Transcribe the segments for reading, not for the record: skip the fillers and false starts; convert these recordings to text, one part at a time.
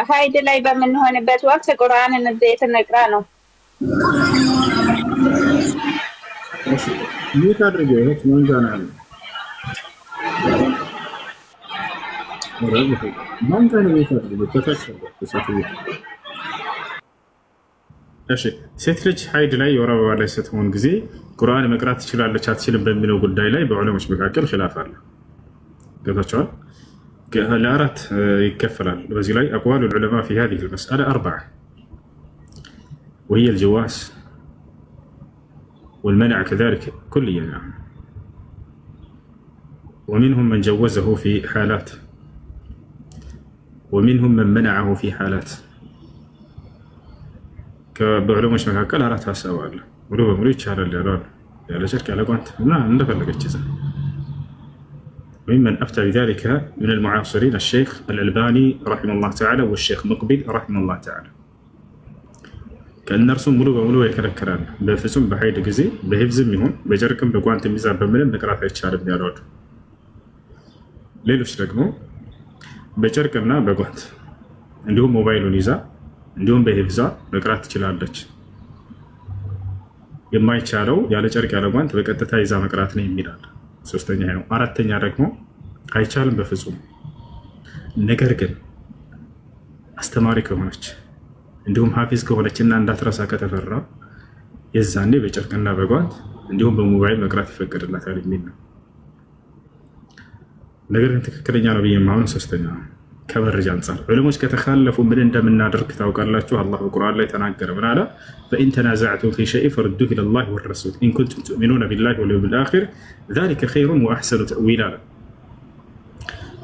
ሀይድ ላይ በምንሆንበት ወቅት ቁርአንን እንዴት እንቅራ ነው? ምን ታድርገው እህት ምን ጋር ነው? ወራጅ ማን ጋር ነው የሚታድርገው? ተታሰበ እሺ ሴት ልጅ ሀይድ ላይ የወር አበባ ላይ ስትሆን ጊዜ ቁርአን መቅራት ትችላለች አትችልም በሚለው ጉዳይ ላይ በዑለሞች መካከል ኺላፍ አለ። ገብታችኋል? ለአራት ይከፈላል። በዚህ ላይ አቅዋሉ العلماء في هذه المسألة 4 وهي الجواز والمنع كذلك كليا نعم. ومنهم من جوزه في حالات ومنهم من منعه في حالات በዑለሞች መካከል አራት ሀሳብ አለ። ሙሉ በሙሉ ይቻላል ያለው ያለ ሸርክ ያለ ጓንት እና እንደፈለገች ይዘ ومن أفتى بذلك من المعاصرين الشيخ الألباني رحمه الله تعالى والشيخ مقبل رحمه الله تعالى كأن رسم ملو بملو يكركران بفسم بحيد جزي بهفزم منهم بجركم بقوانت ميزان بملم نقرأ يتشارب بيارود ليلوش رقمو بجركمنا بقوانت عندهم موبايل ونيزا እንዲሁም በሂፍዛ መቅራት ትችላለች። የማይቻለው ያለ ጨርቅ ያለ ጓንት በቀጥታ ይዛ መቅራት ነው የሚላል። ሶስተኛ ነው። አራተኛ ደግሞ አይቻልም በፍጹም። ነገር ግን አስተማሪ ከሆነች እንዲሁም ሐፊዝ ከሆነችና እንዳትረሳ ከተፈራ የዛኔ በጨርቅና በጓንት እንዲሁም በሞባይል መቅራት ይፈቀድላታል የሚል ነው። ነገር ግን ትክክለኛ ነው ብዬ የማምነው ሶስተኛ ነው። ከመረጃ አንፃር ዑለሞች ከተካለፉ ምን እንደምናደርግ ታውቃላችሁ። አላህ በቁርአን ላይ ተናገረ። ምን አለ? فإن تنازعتم في شيء فردوه إلى الله والرسول إن كنتم تؤمنون بالله واليوم الآخر ذلك خير وأحسن تأويلا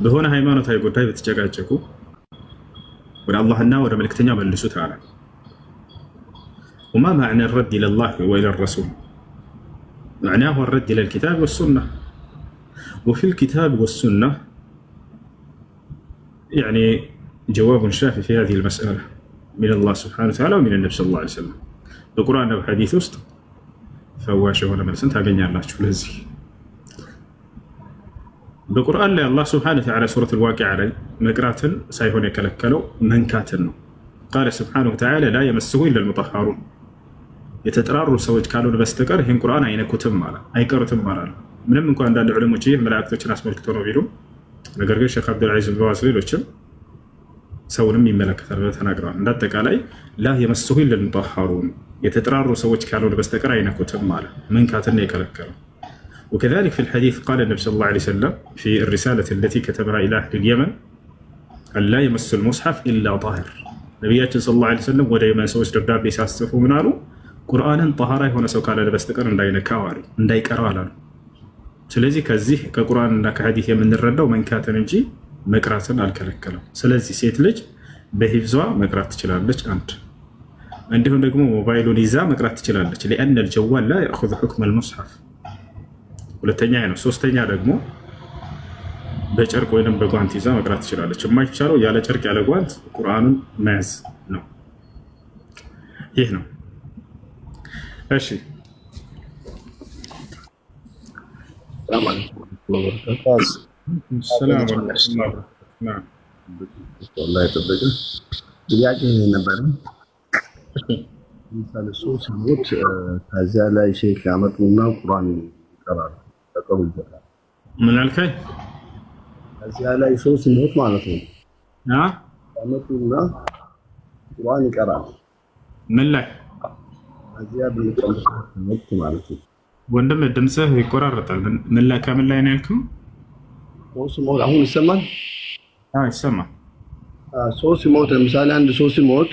በሆነ ሃይማኖታዊ ጉዳይ በተጨቃጨቁ ወደ አላህና ወደ መልእክተኛ መልሱት አለ። وما معنى الرد إلى الله وإلى الرسول؟ معناه الرد إلى الكتاب والسنة وفي الكتاب والسنة يعني جواب شافي في هذه المسألة من الله سبحانه وتعالى ومن النبي صلى الله عليه وسلم بقرآن وحديث وسط فواشه ولا مرسنت هاجني الله شو لزي بقرآن لا الله سبحانه وتعالى سورة الواقعة علي مقرات سيهون يكلكلوا من كاتنه قال سبحانه وتعالى لا يمسه إلا المطهرون يتتراروا سوج كانوا بستقر هين قرآن أين كتب مالا أي كرتب مالا من منكم عند العلماء جيه ملاك ناس ملكتون وبيلو ነገር ግን ሼክ አብዱልዓዚዝ ባዋስ ሌሎችም ሰውንም ይመለከታል ተናግረዋል። እንዳጠቃላይ ላ የመስሁ ለልሙጠሃሩን የተጠራሩ ሰዎች ካልሆነ በስተቀር አይነኩትም ማለት መንካትን የከለከለው። وكذلك في الحديث قال النبي صلى الله عليه وسلم في الرسالة التي كتبها إلى أهل اليمن أن لا يمس المصحف إلا طاهر ነቢያችን صلى الله عليه وسلم ወደ የመን ሰዎች ደብዳቤ ሲያስጽፉ ምን አሉ? ቁርአንን ጠሃራ የሆነ ሰው ካለ በስተቀር እንዳይነካው አሉ፣ እንዳይቀራው አላሉ። ስለዚህ ከዚህ ከቁርአንና ከሐዲስ የምንረዳው መንካትን እንጂ መቅራትን አልከለከለም። ስለዚህ ሴት ልጅ በሂፍዟ መቅራት ትችላለች። አንድ እንዲሁም ደግሞ ሞባይሉን ይዛ መቅራት ትችላለች። لأن الجوال لا يأخذ حكم المصحف ሁለተኛ ነው። ሶስተኛ ደግሞ በጨርቅ ወይንም በጓንት ይዛ መቅራት ትችላለች። የማይቻለው ያለ ጨርቅ ያለ ጓንት ቁርአኑን መያዝ ነው። ይህ ነው። እሺ السلام عليكم. نعم والله يطبق ጥያቄ ነበር። ምሳሌ ሶስት ሰዎች ከዚያ ላይ ሼክ ያመጡና ቁርአን ይቀራሉ ተቀበሉታል። ምን አልከኝ? ከዚያ ላይ ሶስት ሰዎች ማለት ነው ያመጡና ቁርአን ይቀራሉ። ምን ላይ? ከዚያ ብንቀበሉት ማለት ነው። ወንድም ድምጽህ ይቆራረጣል። ምን ላይ ከምን ላይ ነው ያልከው? ሶስት ሞት አሁን ይሰማል? ይሰማል። ሶስት ሞት ለምሳሌ አንድ ሶስት ሞት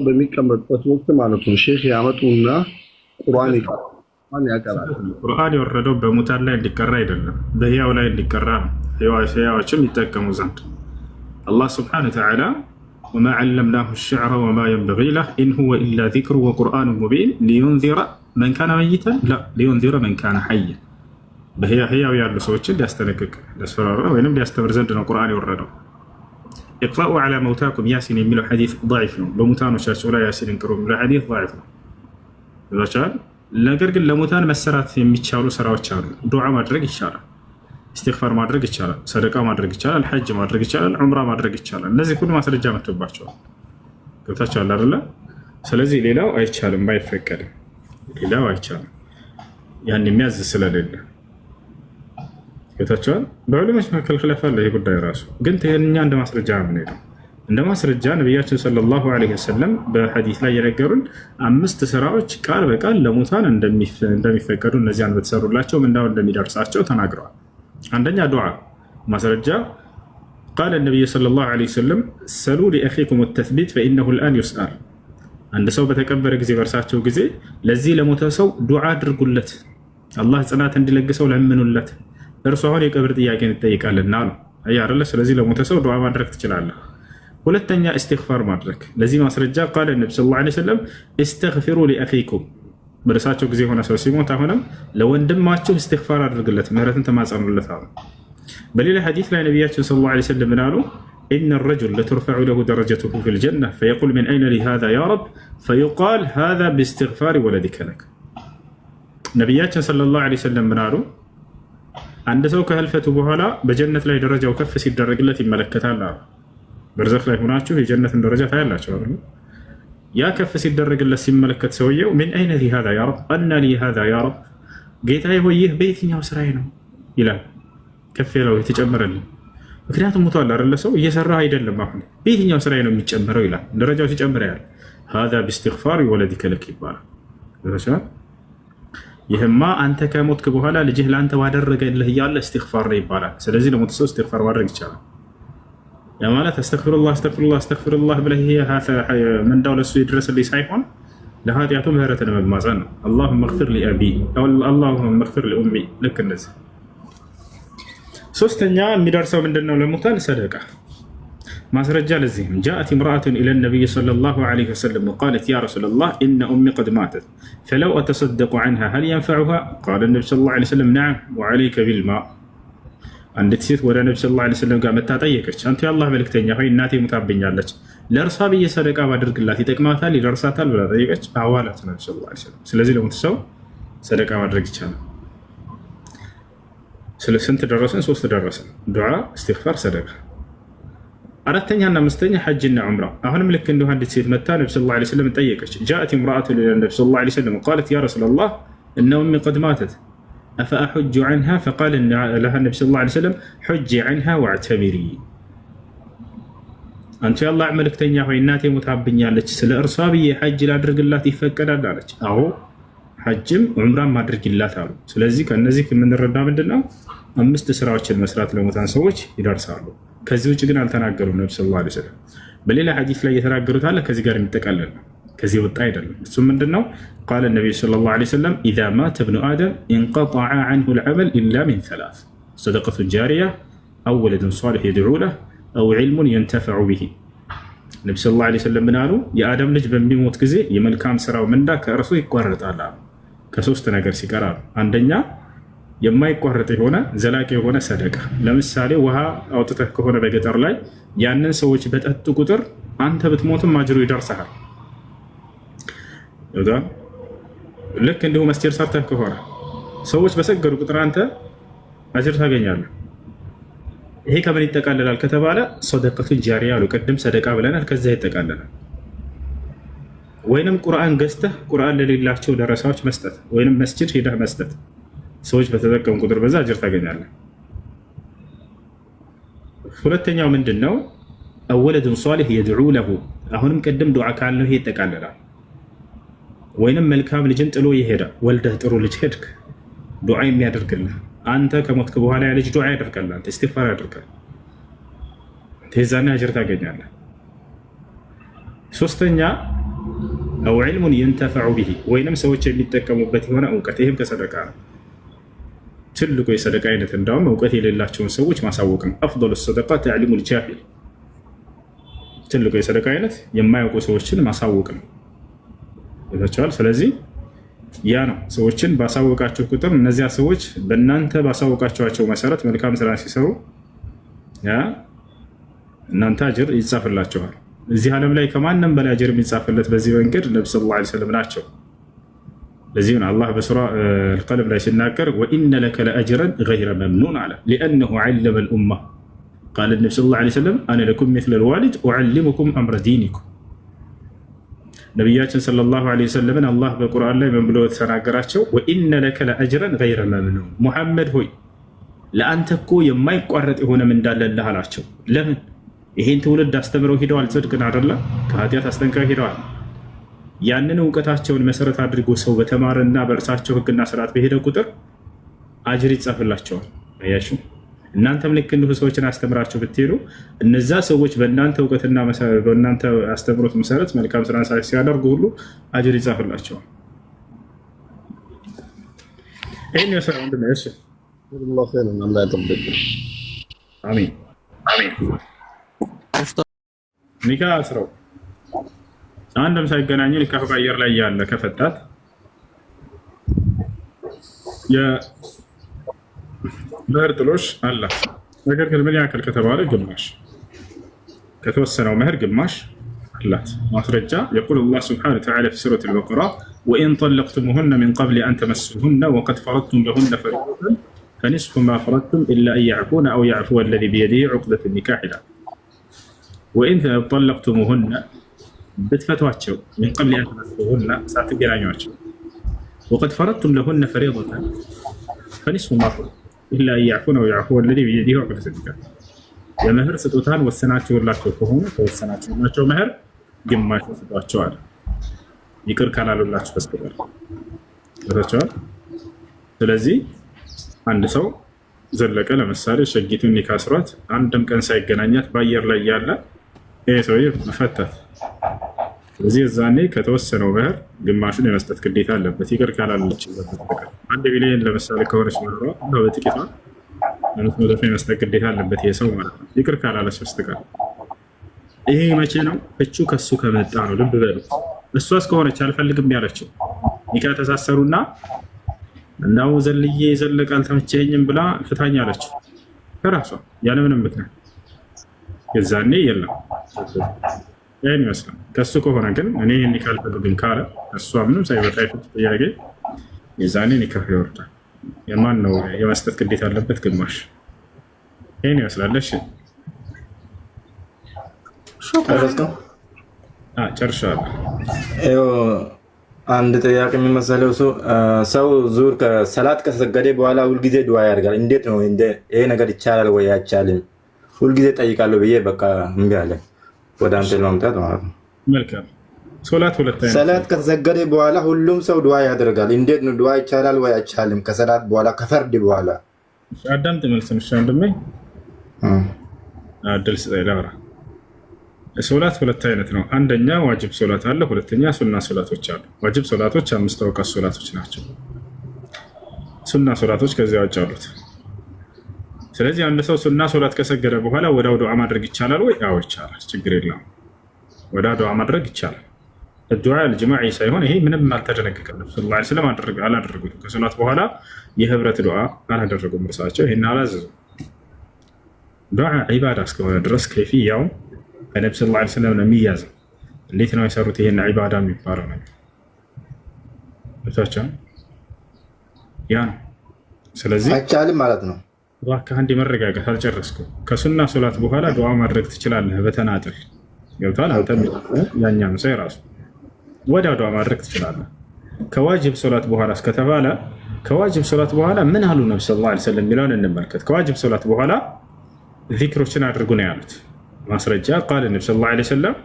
በሚቀመጥበት ወቅት ማለት ነው ሼክ ያመጡና ቁርአን ያቀራሉ። ቁርአን የወረደው በሙታን ላይ እንዲቀራ አይደለም፣ በህያው ላይ እንዲቀራ ነው። ህያዎችም ይጠቀሙ ዘንድ አላህ ሱብሓነሁ ወተዓላ وما علمناه الشعر وما ينبغي له إن هو إلا ذكر وقرآن مبين لينذر من كان ميتا لا لينذر من كان حيا بهي ويالو سوتشن ሊያስተነቅቅ ሊያስፈራራ ወይንም ሊያስተምር ዘንድ ነው ቁርአን የወረደው። اقرأوا على موتاكم ياسين የሚለው ሐዲስ ضعيف ነው። በሙታኖቻቸው ላይ ያሲንን ቅሩ የሚለው ሐዲስ ضعيف ነው። ነገር ግን ለሙታን መሰራት የሚቻሉ ስራዎች አሉ። ዱዓ ማድረግ ይቻላል። ኢስቲግፋር ማድረግ ይቻላል፣ ሰደቃ ማድረግ ይቻላል፣ ሐጅ ማድረግ ይቻላል፣ ዑምራ ማድረግ ይቻላል። እነዚህ ሁሉ ማስረጃ መጥቶባቸዋል። ገብታችኋል አይደለ? ስለዚህ ሌላው አይቻልም፣ አይፈቀድም። ሌላው አይቻልም ያን የሚያዝ ስለሌለ። ገብታችኋል? በዑለሞች መካከል ኺላፍ አለ። ይህ ጉዳይ ራሱ ግን እኛ እንደ ማስረጃ ምን ሄደው እንደ ማስረጃ ነቢያችን ሰለላሁ ዐለይሂ ወሰለም በሐዲስ ላይ የነገሩን 5 ስራዎች ቃል በቃል ለሙታን እንደሚፈቀዱ እነዚያን በተሰሩላቸው ምንዳው እንደሚደርሳቸው ተናግረዋል። አንደኛ ዱዓ ማስረጃ ቃለ ነቢዩ ሰለላሁ ዐለይሂ ወሰለም ሰሉ ሊአኺኩም ተስቢት ፈኢነሁ ልአን ዩስአል። አንድ ሰው በተቀበረ ጊዜ በእርሳቸው ጊዜ ለዚህ ለሞተ ሰው ዱዓ አድርጉለት፣ አላህ ጽናት እንዲለግሰው ለምኑለት፣ እርሱ አሁን የቀብር ጥያቄን ይጠይቃልና ነው። አያረለ ስለዚህ ለሞተ ሰው ዱዓ ማድረግ ትችላለህ። ሁለተኛ እስትግፋር ማድረግ። ለዚህ ማስረጃ ቃለ ነቢ ሰለላሁ ዐለይሂ ወሰለም እስተግፊሩ ሊአኺኩም፣ በእርሳቸው ጊዜ የሆነ ሰው ሲሞት አሁንም ለወንድማችሁ እስትግፋር አድርግለት፣ ምህረትን ተማጸኑለት አሉ። በሌላ ሐዲስ ላይ ነቢያችን ሰለላሁ ዐለይሂ ወሰለም ምን አሉ? ኢነ ረጁል ለቱርፈዑ ለሁ ደረጀቱሁ ፊል ጀነ ፈየቁል ሚን አይነ ሊ ሃዛ ያ ረብ ፈዩቃል ሃዛ ቢእስትግፋሪ ወለዲከ ለክ። ነቢያችን ሰለላሁ ዐለይሂ ወሰለም ምን አሉ? አንድ ሰው ከህልፈቱ በኋላ በጀነት ላይ ደረጃው ከፍ ሲደረግለት ይመለከታል አሉ። በርዘኽ ላይ ሆናችሁ የጀነትን ደረጃ ታያላችሁ አይደል? ያ ከፍ ሲደረግለት ሲመለከት ሰውየው ሚን አይነ ሊ ሃዛ ያ ረብ አና ሊ ሃዛ ያ ረብ፣ ጌታዬ ሆይ ይህ በየትኛው ስራዬ ነው ይላል። ከፍ ያለው የተጨመረልኝ፣ ምክንያቱም ሞቷል አይደለ? ሰው እየሰራ አይደለም። አሁን በየትኛው ስራዬ ነው የሚጨመረው ይላል። ደረጃው ሲጨምር ያል ሃዛ ቢእስትግፋሪ ወለዲከ ለክ ይባላል። ይህማ አንተ ከሞትክ በኋላ ልጅህ ለአንተ ባደረገልህ እያለ እስትግፋር ነው ይባላል። ስለዚህ ለሞት ሰው እስትግፋር ማድረግ ይቻላል። ያ ማለት አስተግፊሩላህ አስተግፊሩላህ አስተግፊሩላህ ብለህ ምንዳው ለሱ ይድረስልኝ ሳይሆን ለኃጢአቱ ምህረትን መማፀን ነው። አላሁመ እግፊር ሊአቢ አላሁመ እግፊር ሊኡሚ። ልክ እነዚህ። ሶስተኛ የሚደርሰው ምንድነው? ለሙታን ሰደቃ ማስረጃ። ለዚህም ጃአት እምራአቱን ኢለ ነቢይ ሰለላሁ ዐለይሂ ወሰለም ወቃለት ያ ረሱለላህ ኢነ ኡሚ ቀድ ማተት ፈለው አተሰደቁ ዐንሃ ሀል የንፈዑሃ ቃለ ነቢ ሰለላሁ ዐለይሂ ወሰለም ነዓም ወዐለይከ ቢልማ። አንዲት ሴት ወደ ነቢ ሰለላሁ ዐለይሂ ወሰለም ጋር መታ ጠየቀች። አንተ የአላህ መልክተኛ ሆይ እናቴ ሙታብኛለች፣ ለእርሷ ብዬ ሰደቃ ባደርግላት ይጠቅማታል ይደርሳታል ብላ ጠየቀች። አዋላት ነቢ ሰለላሁ ዐለይሂ ወሰለም። ስለዚህ ለሞት ሰው ሰደቃ ማድረግ ይቻላል። ስለ ስንት ደረሰን? 3 ደረሰን። ዱዓ፣ እስትግፋር፣ ሰደቃ። አራተኛና አምስተኛ ሐጅና ዑምራ። አሁንም ልክ እንዲሁ አንዲት ሴት መታ ነቢ ሰለላሁ ዐለይሂ ወሰለም ጠየቀች። ጃአት እምራአቱን ኢለ ነቢ ሰለላሁ ዐለይሂ ወሰለም ቃለት ያ ረሱለላህ እነ ኡሚ ቀድ ማተት አፈአሑጁ ዐንሃ ፈቃለ ለሃ ነቢ ሰለላሁ ዐለይሂ ወሰለም ሑጂ ዐንሃ ወዕተሚሪ። አንተ የአላህ መልእክተኛ ሆይ እናቴ ሞታብኛለች፣ ስለ እርሷ ብዬ ሐጅ ላድርግላት ይፈቀዳል አለች። አዎ ሐጅም ዑምራም አድርግላት አሉ። ስለዚህ ከእነዚህ የምንረዳ ምንድን ነው? 5 ስራዎችን መስራት ለሙታን ሰዎች ይደርሳሉ። ከዚህ ውጭ ግን አልተናገሩም ነቢ ሰለላሁ ዐለይሂ ወሰለም። በሌላ ሐዲስ ላይ የተናገሩት አለ ከዚህ ጋር የሚጠቃለል ነው፣ ከዚህ ወጣ አይደለም። እሱም ምንድን ነው? ቃለ ነቢዩ ሰለላሁ ዐለይሂ ወሰለም ኢዛ ማተ ብኑ አደም እንቀጠዐ ዐንሁ ልዐመል ኢላ ሚን 3 ሰደቀቱን ጃሪያ አው ወለዱን ሷሊሕ የድዑ ለህ አው ዒልሙን የንተፈዑ ቢሂ። ነቢ ሰለላሁ ዐለይሂ ወሰለም ምን አሉ? የአደም ልጅ በሚሞት ጊዜ የመልካም ስራው ምንዳ ከእርሱ ይቋረጣል አሉ። ከ3 ነገር ሲቀር አሉ። አንደኛ የማይቋረጥ የሆነ ዘላቂ የሆነ ሰደቃ። ለምሳሌ ውሃ አውጥተህ ከሆነ በገጠር ላይ ያንን ሰዎች በጠጡ ቁጥር አንተ ብትሞትም አጅሩ ይደርሰሃል። ልክ እንዲሁ መስጂድ ሰርተህ ከሆነ ሰዎች በሰገዱ ቁጥር አንተ አጅር ታገኛለህ። ይሄ ከምን ይጠቃለላል ከተባለ ሰደቀቱን ጃሪያ አሉ። ቅድም ሰደቃ ብለናል፣ ከዛ ይጠቃለላል። ወይንም ቁርአን ገዝተህ ቁርአን ለሌላቸው ደረሳዎች መስጠት፣ ወይንም መስጂድ ሄደህ መስጠት። ሰዎች በተጠቀሙ ቁጥር በዛ አጅር ታገኛለህ። ሁለተኛው ምንድን ነው? ወለዱን ሷሊሕ የድዑ ለሁ። አሁንም ቅድም ዱዓ ካልነው ይሄ ይጠቃለላል። ወይንም መልካም ልጅን ጥሎ ይሄዳ፣ ወልደህ ጥሩ ልጅ ሄድክ፣ ዱዓ የሚያደርግልህ አንተ ከሞትክ በኋላ ያ ልጅ ዱዓ ያደርጋል፣ አንተ ኢስቲግፋር ያደርጋል፣ ተዛና አጅር ታገኛለህ። ሶስተኛ አው ዒልሙን የንተፈዑ ቢሂ፣ ወይንም ሰዎች የሚጠቀሙበት የሆነ እውቀት፣ ይህም ከሰደቃ ነው። ትልቁ የሰደቃ አይነት እንዳውም እውቀት የሌላቸውን ሰዎች ማሳወቅ ነው። አፍዶሉ ሰደቃ ተዕሊሙል ጃሂል፣ ትልቁ የሰደቃ አይነት የማያውቁ ሰዎችን ማሳወቅ ነው። ይታቸዋል። ስለዚህ ያ ነው ሰዎችን ባሳወቃቸው ቁጥር እነዚያ ሰዎች በእናንተ ባሳወቃቸዋቸው መሰረት መልካም ስራ ሲሰሩ ያ እናንተ አጅር ይጻፍላቸዋል። እዚህ ዓለም ላይ ከማንም በላይ አጅር የሚጻፍለት በዚህ መንገድ ነብዩ ሰለላሁ ዐለይሂ ወሰለም ናቸው። ለዚህ ነው አላህ በሱራ አልቀለም ላይ ሲናገር ወኢነ ለከ ለአጅረን ገይረ መምኑን አለ ሊአነሁ ዐለመ ልኡማ ቃለ ነቢ ሰለላሁ ዐለይሂ ወሰለም አነ ለኩም ሚስለ ልዋሊድ ኡዐልሙኩም አምረ ዲኒኩም። ነቢያችን ሰለላሁ ዐለይሂ ወሰለምን አላህ በቁርአን ላይ ምን ብሎ ተናገራቸው? ወኢነ ለከ ለአጅረን ገይረ መምኑን፣ ሙሐመድ ሆይ ለአንተ እኮ የማይቋረጥ የሆነ ምንዳ አለልህ አላቸው። ለምን? ይሄን ትውልድ አስተምረው ሂደዋል። ጽድቅን አይደለ ከኃጢአት አስጠንቅቀው ሂደዋል። ያንን እውቀታቸውን መሰረት አድርጎ ሰው በተማረና በእርሳቸው ህግና ስርዓት በሄደ ቁጥር አጅር ይጻፍላቸዋል። አያችሁ፣ እናንተም ልክ እንዲሁ ሰዎችን አስተምራቸው ብትሄዱ እነዛ ሰዎች በእናንተ እውቀትና በእናንተ አስተምሮት መሰረት መልካም ስራ ሲያደርጉ ሁሉ አጅር ይጻፍላቸዋል። ይህን የሰራ ወንድም እሺ፣ አሚን። ኒካ አስረው አንድም ሳይገናኙ ኒካህ በአየር ላይ ያለ ከፈታት የመህር ጥሎሽ አላት። ነገር ግን ምን ያክል ከተባለ ግማሽ፣ ከተወሰነው መህር ግማሽ አላት። ማስረጃ የቁል አላህ ስብሓነሁ ወተዓላ ፊ ሱረት አልበቀራ ወኢን ጠለቅቱሙሁነ ሚን ቀብል አን ተመሱሁነ ወቀድ ፈረድቱም ለሁነ ፈሪደተን ፈኒስፉ ማ ፈረድቱም ኢላ አን ያዕፉነ አው ያዕፉወ አለዚ ቢየዲሂ ዑቅደቱ ኒካህ ይላል። ወኢን ጠለቅቱሙሁነ ብትፈቷቸው ሚን ቀብል አን ተመሱሁነ ሳትገናኟቸው ወቀድ ፈረድቱም ለሁነ ፈሪደተን ፈኒስፉ ማ ፈረድቱም ኢላ አን ያዕፉነ አው ያዕፉወ አለዚ ቢየዲሂ ዑቅደቱ ኒካህ። የመህር ስጦታን ወሰናችሁላቸው ከሆነ ከወሰናችሁላቸው መህር ግማሽ ስጧቸዋል፣ ይቅር ካላሉላችሁ በስተቀር ታቸዋል። ስለዚህ አንድ ሰው ዘለቀ ለምሳሌ ሸጊቱን ኒካ አስሯት አንድም ቀን ሳይገናኛት በአየር ላይ ያለ ይሄ ሰውዬ መፈታት። ስለዚህ እዛኔ ከተወሰነው መህር ግማሹን የመስጠት ግዴታ አለበት፣ ይቅር ካላለች በስተቀር። 1 ቢሊዮን ለምሳሌ ከሆነች መህሯ በጥቂቷ መቶ የመስጠት ግዴታ አለበት ይሄ ሰው ማለት ነው፣ ይቅር ካላለች በስተቀር። ይሄ መቼ ነው? ፍቹ ከሱ ከመጣ ነው። ልብ በሉ። እሷ እስከሆነች አልፈልግም ያለችው ኒካ ተሳሰሩና እንዳው ዘልዬ ዘለቀ አልተመቸኝም ብላ ፍታኝ አለችው ከራሷ ያለምንም ምክንያት፣ የዛኔ የለም። ይህን ይመስላል። ከሱ ከሆነ ግን እኔ ኒካ አልፈልግም ካለ እሷ ምንም ሳይበቃ የፍች ጥያቄ የዛኔ ኒካ ይወርዳል። የማን ነው የመስጠት ግዴታ አለበት? ግማሽ። ይህን ይመስላል። እሺ ጨርሻለሁ። አንድ ጥያቄ የሚመሰለው ሰው ዙር ከሰላት ከሰገደ በኋላ ሁልጊዜ ዱዓ ያደርጋል። እንዴት ነው ይሄ ነገር ይቻላል ወይ አይቻልም? ሁልጊዜ ጠይቃለሁ ብዬ በቃ እምቢ አለ። ወደ አንተ ለማምጣት ማለት ነው። መልካም። ሶላት ሁለት አይነት ሰላት ከተሰገደ በኋላ ሁሉም ሰው ዱዓ ያደርጋል። እንዴት ነው ዱዓ ይቻላል ወይ አይቻልም? ከሰላት በኋላ ከፈርድ በኋላ አዳምጥ መልስን። እሺ አንድሜ አድል ስጠይ ላውራ። ሶላት ሁለት አይነት ነው። አንደኛ ዋጅብ ሶላት አለ፣ ሁለተኛ ሱና ሶላቶች አሉ። ዋጅብ ሶላቶች 5 አውቃት ሶላቶች ናቸው። ሱና ሶላቶች ከዚያ ውጭ አሉት። ስለዚህ አንድ ሰው ሱና ሶላት ከሰገደ በኋላ ወዲያው ዱዓ ማድረግ ይቻላል ወይ? አዎ ይቻላል፣ ችግር የለውም። ወዲያው ዱዓ ማድረግ ይቻላል። ዱዓ አልጅማዒ ሳይሆን ይሄ ምንም አልተደነገገም። ነብዩ ሰለላሁ ዐለይሂ ወሰለም አላደረጉትም። ከሶላት በኋላ የህብረት ዱዓ አላደረጉም። እርሳቸው ይሄን አላዘዙም። ዱዓ ዒባዳ እስከሆነ ድረስ ከይፍያው ከነብዩ ሰለላሁ ዐለይሂ ወሰለም ነው የሚያዘው። እንዴት ነው የሰሩት ይሄን ዒባዳ የሚባለው ነገር ብቻቸው ያ ነው። ስለዚህ አይቻልም ማለት ነው። እባክህ አንዴ መረጋጋት፣ አልጨረስኩም። ከሱና ሶላት በኋላ ዱዓ ማድረግ ትችላለህ በተናጥል ገብቷል። አንተም ያኛም ሰው ራሱ ወዲያው ዱዓ ማድረግ ትችላለህ። ከዋጅብ ሶላት በኋላ እስከተባለ ከዋጅብ ሶላት በኋላ ምን አሉ ነብዩ ሰለላሁ ዐለይሂ ወሰለም የሚለውን እንመልከት። ከዋጅብ ሶላት በኋላ ዚክሮችን አድርጉ ነው ያሉት። ማስረጃ ቃል ነብዩ ሰለላሁ ዐለይሂ ወሰለም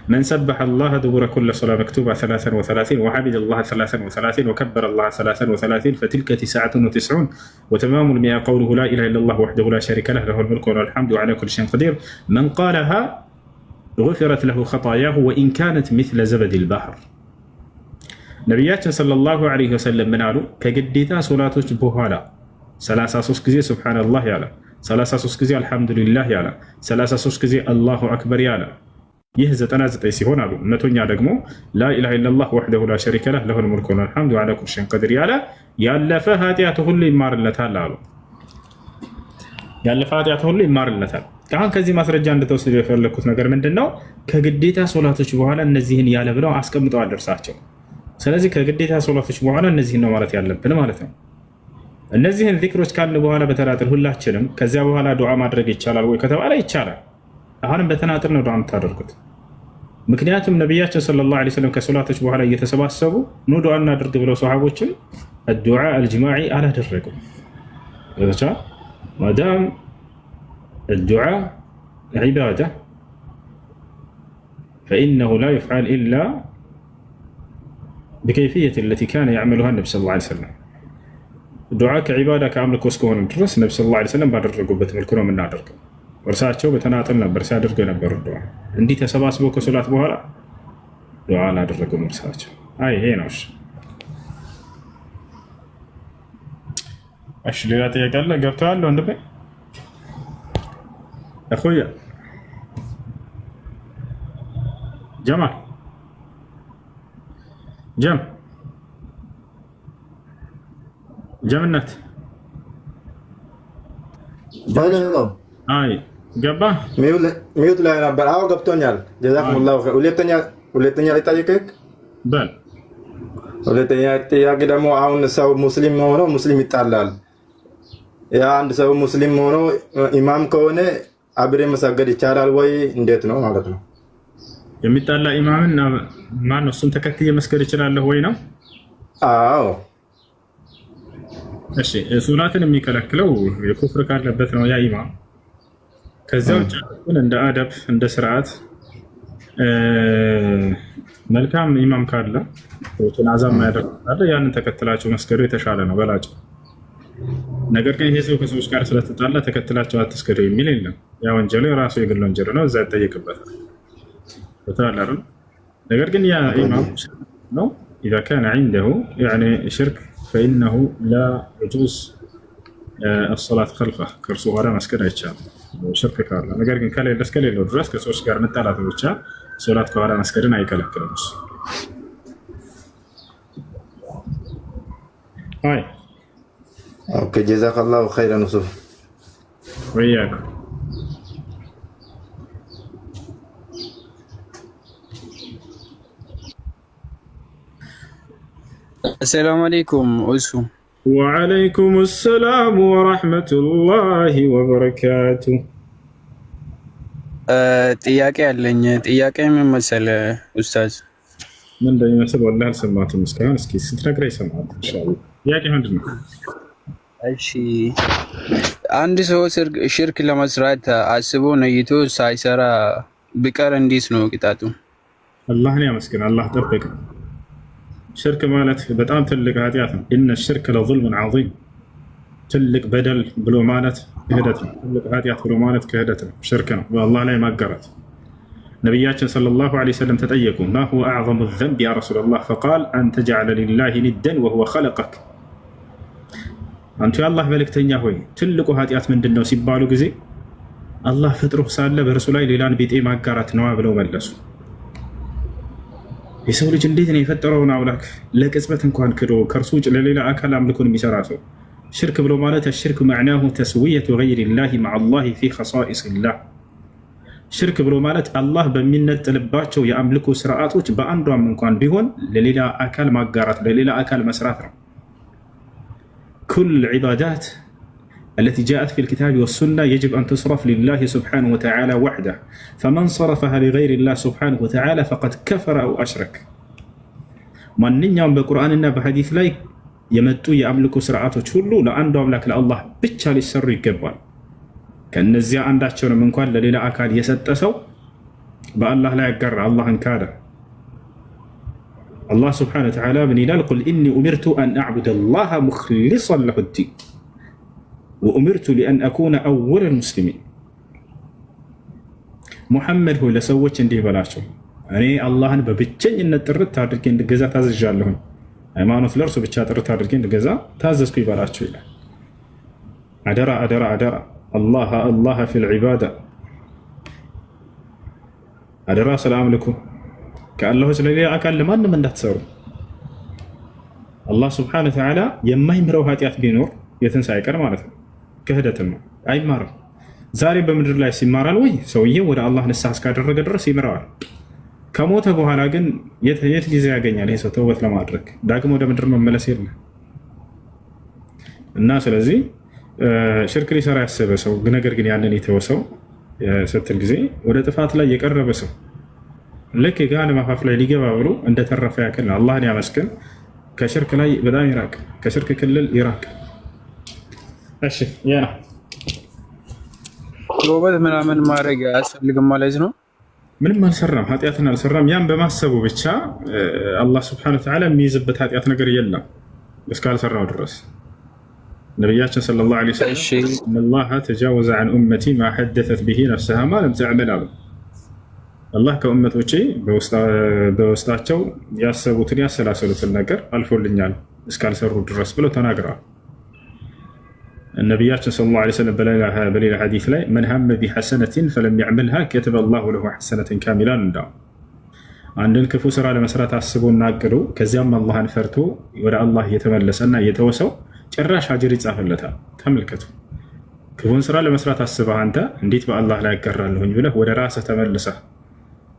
من سبح الله دبر كل صلاة مكتوبة 33 وحمد الله 33 وكبر الله 33 فتلك 99 وتمام المئة قوله لا إله إلا الله وحده لا شريك له له الملك وله الحمد وعلى كل شيء قدير من قالها غفرت له خطاياه وإن كانت مثل زبد البحر. ነቢያችን ሰለላሁ ዐለይሂ ወሰለም ምን አሉ? ከግዴታ ሶላቶች በኋላ 33 ጊዜ ሱብሃነላህ ያለ፣ 33 ጊዜ አልሐምዱሊላህ ያለ፣ 33 ጊዜ አላሁ አክበር ያለ፣ ይህ 99 ሲሆን አሉ መቶኛ ደግሞ ላኢላሃ ኢለላህ ወሕደሁ ላ ሸሪከ ለህ ለሁል ሙልኩ ወለሁል ሐምዱ ወዐላ ኩሊ ሸይኢን ቀዲር ያለ ያለፈ ኃጢአቱ ሁሉ ይማርለታል አሉ። ያለፈ ኃጢአቱ ሁሉ ይማርለታል። አሁን ከዚህ ማስረጃ እንድትወስዱ የፈለኩት ነገር ምንድን ነው? ከግዴታ ሶላቶች በኋላ እነዚህን ያለ ብለው አስቀምጠዋል እርሳቸው። ስለዚህ ከግዴታ ሶላቶች በኋላ እነዚህን ነው ማለት ያለብን ማለት ነው። እነዚህን ዚክሮች ካልን በኋላ በተናጥል ሁላችንም ከዚያ በኋላ ዱዓ ማድረግ ይቻላል ወይ ከተባለ ይቻላል። አሁንም በተናጥል ነው ዱዓ የምታደርጉት። ምክንያቱም ነቢያችን ሰለላሁ ዐለይሂ ወሰለም ከሶላቶች በኋላ እየተሰባሰቡ ኑ ዱዓ እናድርግ ብለው ሰሃቦችን ዱዓ አልጅማዒ አላደረጉም። ማዳም ዱዓ ዒባዳ ፈኢነሁ ላ ዩፍዓል ኢላ ቢከይፊየት አለቲ ካነ ያዕመሉሃ ነቢ ሰለላሁ ዐለይሂ ወሰለም። ዱዓ ከዒባዳ ከአምልኮ እስከሆነ ድረስ ነቢ ሰለላሁ ዐለይሂ ወሰለም ባደረጉበት መልኩ ነው የምናደርገው። እርሳቸው በተናጠል ነበር ሲያደርጉ የነበሩ ዱዓ። እንዲህ ተሰባስበው ከሶላት በኋላ ዱዓ አላደረጉም እርሳቸው። አይ ይሄ ነው። እሺ ሌላ ጥያቄ አለ? ገብተዋል ወንድሜ አኹያ ጀማል ጀምነት አይ ገባ ሚዩት ላይ ነበር። አዎ ገብቶኛል። ጀዛኩሙላሁ ኸይር። ሁለተኛ ላይ ጠይቀህ በል። ሁለተኛ ጥያቄ ደግሞ አሁን ሰው ሙስሊም ሆኖ ሙስሊም ይጣላል። ያ አንድ ሰው ሙስሊም ሆኖ ኢማም ከሆነ አብሬ መሰገድ ይቻላል ወይ? እንዴት ነው ማለት ነው? የሚጣላ ኢማምን ማን ነው? እሱን ተከትዬ መስገድ እችላለሁ ወይ ነው? አዎ። እሺ ሶላትን የሚከለክለው የኩፍር ካለበት ነው ያ ኢማም። ከዚያ ውጭ ግን እንደ አደብ እንደ ስርዓት መልካም ኢማም ካለ አዛም ያደርግ ካለ ያንን ተከትላቸው መስገዱ የተሻለ ነው በላጭ። ነገር ግን ይሄ ሰው ከሰዎች ጋር ስለተጣላ ተከትላቸው አትስገዱ የሚል የለም። ያ ወንጀሉ የራሱ የግል ወንጀል ነው፣ እዛ ይጠየቅበታል። ተታላሩ ነገር ግን ያ ኢማም ነው اذا كان عنده يعني شرك فانه لا يجوز الصلاه خلفه ከርሱ ጋር መስገድ አይቻልም ሽርክ ካለ። ነገር ግን ከሌለው ድረስ ከሰዎች ጋር መጣላት ብቻ ሶላት ከኋላ መስገድን አይከለክልም። አይ ኦኬ ጀዛከላሁ ኸይረን ኡሱፍ ወያክ السلام عليكم أسو. وعليكم السلام ورحمة الله وبركاته. ጥያቄ አለኝ። ጥያቄ ምን መሰለህ ኡስታዝ? ምን እንደሚመስል ወላሂ አልሰማሁትም እስካሁን። እስኪ ስትነግረኝ እሰማለሁ ኢንሻአላህ። ጥያቄ ምንድን ነው? እሺ አንድ ሰው ሽርክ ለመስራት አስቦ ነይቶ ሳይሰራ ቢቀር እንዴት ነው ቅጣቱ? አላህን ያመስግን፣ አላህ ጠበቀ። ሽርክ ማለት በጣም ትልቅ ኃጢአት ነው። ኢነ ሽርክ ለዙልሙን ዐዚም። ትልቅ በደል ብሎ ማለት ክህደት ነው። ትልቅ ኃጢአት ብሎ ማለት ክህደት ነው፣ ሽርክ ነው፣ በአላህ ላይ ማጋራት። ነቢያችን ሰለላሁ ዐለይሂ ወሰለም ተጠየቁ ማ ሁወ አዕዘሙ ዘንብ ያ ረሱለላህ ፈቃል አን ተጅዐለ ሊላሂ ኒደን ወሁወ ኸለቀክ። አንቱ የአላህ መልእክተኛ ሆይ ትልቁ ኃጢአት ምንድን ነው ሲባሉ ጊዜ አላህ ፈጥሮህ ሳለ በእርሱ ላይ ሌላን ቢጤ ማጋራት ነዋ ብለው መለሱ። የሰው ልጅ እንዴት ነው የፈጠረውን አምላክ ለቅጽበት እንኳን ክዶ ከእርሱ ውጭ ለሌላ አካል አምልኮን የሚሰራ ሰው? ሽርክ ብሎ ማለት ሽርክ መዕናሁ ተስዊየቱ ገይሪላሂ መዐላሂ ፊ ኸሳኢሲላህ። ሽርክ ብሎ ማለት አላህ በሚነጥልባቸው የአምልኮ ስርዓቶች በአንዷም እንኳን ቢሆን ለሌላ አካል ማጋራት፣ ለሌላ አካል መስራት ነው። ኩል ዒባዳት التي جاءت في الكتاب والسنة يجب أن تصرف لله سبحانه وتعالى وحده، فمن صرفها لغير الله سبحانه وتعالى فقد كفر أو أشرك. ማንኛውም በቁርአንና በሐዲስ ላይ የመጡ የአምልኮ ስርዓቶች ሁሉ ለአንዱ አምላክ ለአላህ ብቻ ሊሰሩ ይገባል። ከነዚያ አንዳቸውንም እንኳን ለሌላ አካል የሰጠ ሰው በአላህ ላይ ያጋራ፣ አላህን ካደ። አላህ ስብሓነሁ ወተዓላ ምን ይላል? ቁል ኢኒ ኡሚርቱ አን አዕቡደ አላህ ሙኽሊሰን ለሁ ዲን ወኡሚርቱ ሊአን አኩነ አወለል ሙስሊሚን። ሙሐመድ ሆይ ለሰዎች እንዲህ በላቸው እኔ አላህን በብቸኝነት ጥርት አድርጌ እንድገዛ ታዝዣለሁኝ፣ ሃይማኖት ለእርሱ ብቻ ጥርት አድርጌ እንድገዛ ታዘዝኩ ይበላቸው ይላል። አደራ አደራ አደራ አላህ ፊል ዒባዳ፣ አደራ ስለ አምልኮ ከአላህ ውጭ ለሌላ አካል ለማንም እንዳትሰሩ። አላህ ስብሓነሁ ወተዓላ የማይምረው ኃጢአት ቢኖር የትንሣኤ ቀን ማለት ነው ክህደትን ነው፣ አይማርም። ዛሬ በምድር ላይ ሲማራል ወይ? ሰውዬው ወደ አላህ ንስሐ እስካደረገ ድረስ ይምረዋል። ከሞተ በኋላ ግን የት ጊዜ ያገኛል ይሄ ሰው ተውበት ለማድረግ? ዳግም ወደ ምድር መመለስ የለም እና ስለዚህ ሽርክ ሊሰራ ያሰበ ሰው ነገር ግን ያንን የተወ ሰው ስትል ጊዜ ወደ ጥፋት ላይ የቀረበ ሰው ልክ የገሃነም አፋፍ ላይ ሊገባ ብሎ እንደተረፈ ያክል አላህን ያመስግን። ከሽርክ ላይ በጣም ይራቅ፣ ከሽርክ ክልል ይራቅ። እሺ ያ ተውበት ምናምን ማድረግ አያስፈልግም ማለት ነው። ምንም አልሰራም፣ ኃጢአትን አልሰራም። ያን በማሰቡ ብቻ አላህ ስብሐነሁ ወተዓላ የሚይዝበት ኃጢአት ነገር የለም እስካልሰራው ድረስ። ነቢያችን ሰለላሁ ዐለይሂ ወሰለም ኢነላሀ ተጃወዘ ዐን ኡመቲ ማ ሐደተት ቢሂ ነፍሰሃ ማ ለም ተዕመል አሉ። አላህ ከኡመቶቼ በውስጣቸው ያሰቡትን ያሰላሰሉትን ነገር አልፎልኛል እስካልሰሩ ድረስ ብለው ተናግረዋል። ነቢያችን ሰለላሁ ዐለይሂ ወሰለም በሌላ ሐዲስ ላይ መን ሀመ ቢሐሰነቲን ፈለም ያዕመልሃ ከተበ አላሁ ለሁ ሐሰነተን ካሚላን እንዳው አንድን ክፉ ስራ ለመስራት አስቦና አቅዶ ከዚያም አላህን ፈርቶ ወደ አላህ የተመለሰና የተወሰው ጭራሽ አጅር ይጻፍለታል። ተመልከቱ፣ ክፉን ስራ ለመስራት አስበህ አንተ እንዴት በአላህ ላይ ያቀራለሁኝ ብለህ ወደ ራስህ ተመልሰህ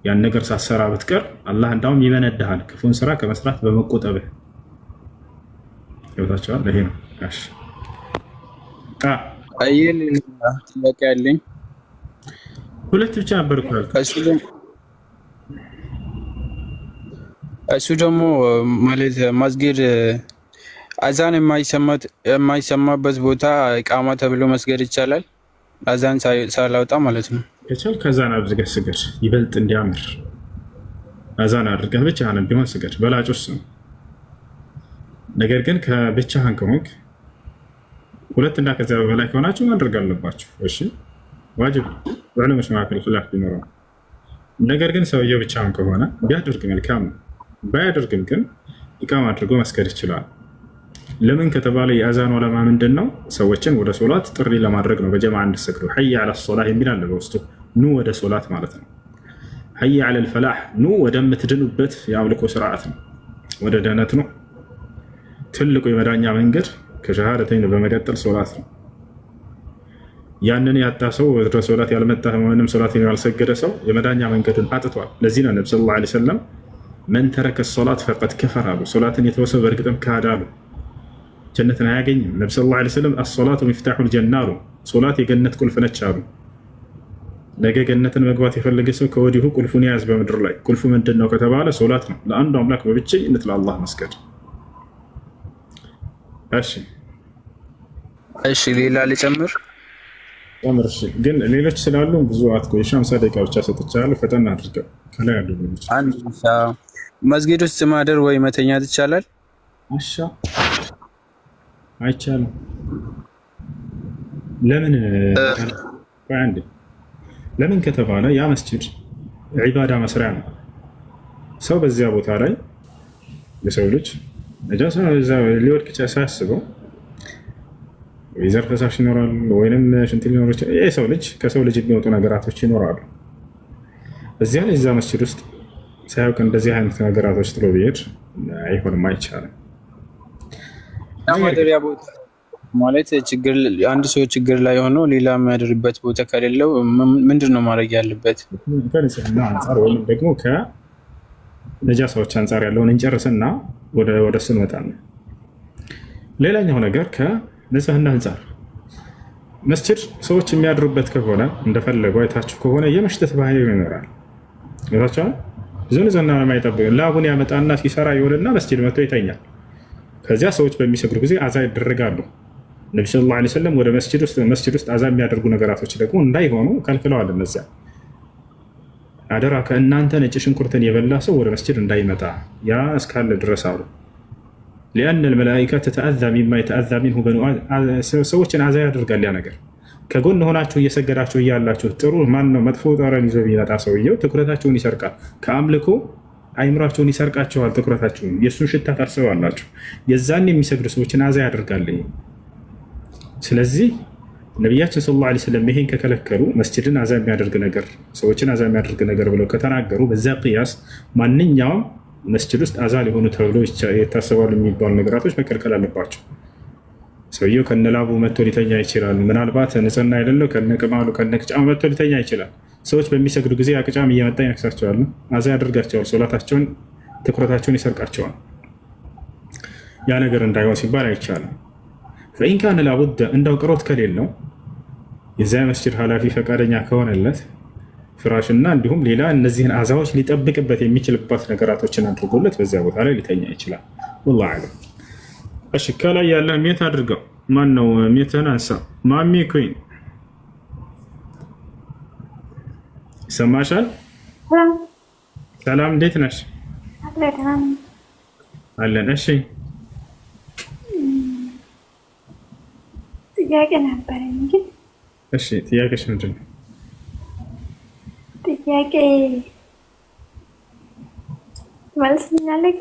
ያን ነገር ሳሰራ ብትቀር አላህ እንዳውም ይመነድሃል ክፉን ስራ ከመስራት በመቆጠብህ። ይወታቸዋል። ይሄ ነው። እሺ አየል ጥያቄ አለኝ። ሁለት ብቻ ነበር እኮ እሱ ደግሞ ማለት መስጊድ አዛን የማይሰማበት ቦታ ኢቃማ ተብሎ መስገድ ይቻላል? አዛን ሳላውጣ ማለት ነው። ከቻልክ ከዛን አድርገህ ስገድ፣ ይበልጥ እንዲያምር አዛን አድርገህ ብቻህን ቢሆን ስገድ፣ በላጭ ነው። ነገር ግን ከብቻህን ከሆንክ ሁለት እና ከዚያ በላይ ከሆናችሁ ማድረግ አለባችሁ። እሺ ዋጅብ በዕለሞች መካከል ኺላፍ ቢኖረው፣ ነገር ግን ሰውየው ብቻውን ከሆነ ቢያደርግ መልካም ነው። ባያደርግም ግን ኢቃማ አድርጎ መስገድ ይችላል። ለምን ከተባለ የአዛኑ ዓላማ ምንድን ነው? ሰዎችን ወደ ሶላት ጥሪ ለማድረግ ነው። በጀማዓ እንድትሰግዱ ሐየ ዐለ ሶላህ የሚል አለ በውስጡ። ኑ ወደ ሶላት ማለት ነው። ሐየ ዐለል ፈላህ ኑ ወደምትድኑበት የአምልኮ ስርዓት ነው፣ ወደ ደህነት ነው። ትልቁ የመዳኛ መንገድ ከሸሃደተይን በመቀጠል ሶላት ነው። ያንን ያጣ ሰው ወደ ሶላት ያልመጣ ወይንም ሶላት ያልሰገደ ሰው የመዳኛ መንገዱን አጥቷል። ለዚህ ነው ነብዩ ሰለላሁ ዐለይሂ ወሰለም መን ተረከ ሶላት ፈቀድ ከፈረ አሉ። ሶላትን የተወሰው በእርግጥም ካደ አሉ፣ ጀነትን አያገኝም። ነብዩ ሰለላሁ ዐለይሂ ወሰለም አሶላቱ ሚፍታሑል ጀና አሉ። ሶላት የገነት ቁልፍ ነች አሉ። ነገ ገነትን መግባት የፈለገ ሰው ከወዲሁ ቁልፉን ያዝ። በምድር ላይ ቁልፉ ምንድን ነው ከተባለ ሶላት ነው። ለአንዱ አምላክ በብቸኝነት ለአላህ መስገድ። እሺ ሌላ ልጨምር? እሺ ግን ሌሎች ስላሉ ብዙ አትቆይ። 50 ደቂቃ ብቻ ሰጥቻለሁ። ፈጠን አድርገው ከላይ ያሉ ሌሎች። አንድ መስጊድ ውስጥ ማደር ወይ መተኛት ይቻላል? አሻ አይቻልም። ለምን አንዴ ለምን ከተባለ ያ መስጂድ ዒባዳ መስሪያ ነው። ሰው በዚያ ቦታ ላይ የሰው ልጅ ነጃሳ ሊወድቅ ሳያስበው ወይ ዘር ፈሳሽ ይኖራል ወይንም ሽንት ሊኖር ይችላል። የሰው ልጅ ከሰው ልጅ የሚወጡ ነገራቶች ይኖራሉ። እዚያ ላይ እዛ መስጂድ ውስጥ ሳያውቅ እንደዚህ አይነት ነገራቶች ጥሎ ቢሄድ አይሆንም፣ አይቻልም። ማደሪያ ቦታ ማለት ችግር አንድ ሰው ችግር ላይ ሆኖ ሌላ የሚያድርበት ቦታ ከሌለው ምንድን ነው ማድረግ ያለበት? ከንጽህና አንጻር ወይም ደግሞ ከነጃሳዎች አንጻር ያለውን እንጨርስና ወደ እሱ እንመጣለን። ሌላኛው ነገር ከንጽህና አንጻር መስጂድ ሰዎች የሚያድሩበት ከሆነ እንደፈለጉ አይታችሁ ከሆነ የመሽተት ባህሪ ይኖራል። ይታችኋል። ብዙ ንጽህና የማይጠብቅ ላቡን ያመጣና ሲሰራ ይውልና መስጂድ መጥቶ ይተኛል። ከዚያ ሰዎች በሚሰግዱ ጊዜ አዛ ይደረጋሉ። ነብዩ ሰለላሁ ዐለይሂ ወሰለም ወደ መስጂድ ውስጥ አዛ የሚያደርጉ ነገራቶች ደግሞ እንዳይሆኑ ከልክለዋል። እነዚያ አደራ ከእናንተ ነጭ ሽንኩርትን የበላ ሰው ወደ መስጂድ እንዳይመጣ ያ እስካለ ድረስ አሉ። لأن الملائكة تتأذى مما يتأذى منه بنو ሰዎችን አዛ ያደርጋል ያ ነገር። ከጎን ሆናችሁ እየሰገዳችሁ እያላችሁ ጥሩ ማን ነው መጥፎ ጠረን ይዞ ቢመጣ ሰውየው ትኩረታችሁን ይሰርቃል። ከአምልኮ አይምራቸውን ይሰርቃቸዋል። ትኩረታችሁን የእሱን ሽታ ታስባላችሁ። የዛን የሚሰግዱ ሰዎችን አዛ ያደርጋል። ስለዚህ ነቢያችን ሰለላሁ ዐለይሂ ወሰለም ይሄን ከከለከሉ መስጂድን አዛ የሚያደርግ ነገር ሰዎችን አዛ የሚያደርግ ነገር ብለው ከተናገሩ በዛ ቅያስ ማንኛውም መስጂድ ውስጥ አዛ ሊሆኑ ተብሎ የታሰባሉ የሚባሉ ነገራቶች መከልከል አለባቸው። ሰውየው ከነላቡ መጥቶ ሊተኛ ይችላል። ምናልባት ንጽህና የሌለው ከነቅማሉ ከነቅጫማ መጥቶ ሊተኛ ይችላል። ሰዎች በሚሰግዱ ጊዜ አቅጫም እየመጣ ይነክሳቸዋል፣ አዛ ያደርጋቸዋል፣ ሶላታቸውን ትኩረታቸውን ይሰርቃቸዋል። ያ ነገር እንዳይሆን ሲባል አይቻልም። ፈኢን ካነ ላቡደ እንዳው ቅሮት ከሌለው የዚያ መስጅድ ኃላፊ ፈቃደኛ ከሆነለት ፍራሽና እንዲሁም ሌላ እነዚህን አዛዎች ሊጠብቅበት የሚችልባት ነገራቶችን አድርጎለት በዚያ ቦታ ላይ ሊተኛ ይችላል። ወላሂ አዕለም። እሺ ከላይ ያለ ሜት አድርገው። ማን ነው ሜትህን አንሳ። ማሚ ኩኝ ይሰማሻል? ሰላም እንዴት ነሽ? አለን። እሺ ጥያቄ ነበረኝ ግን። እሺ ጥያቄሽ ምንድን ነው? ጥያቄ ትመልስልኛለህ?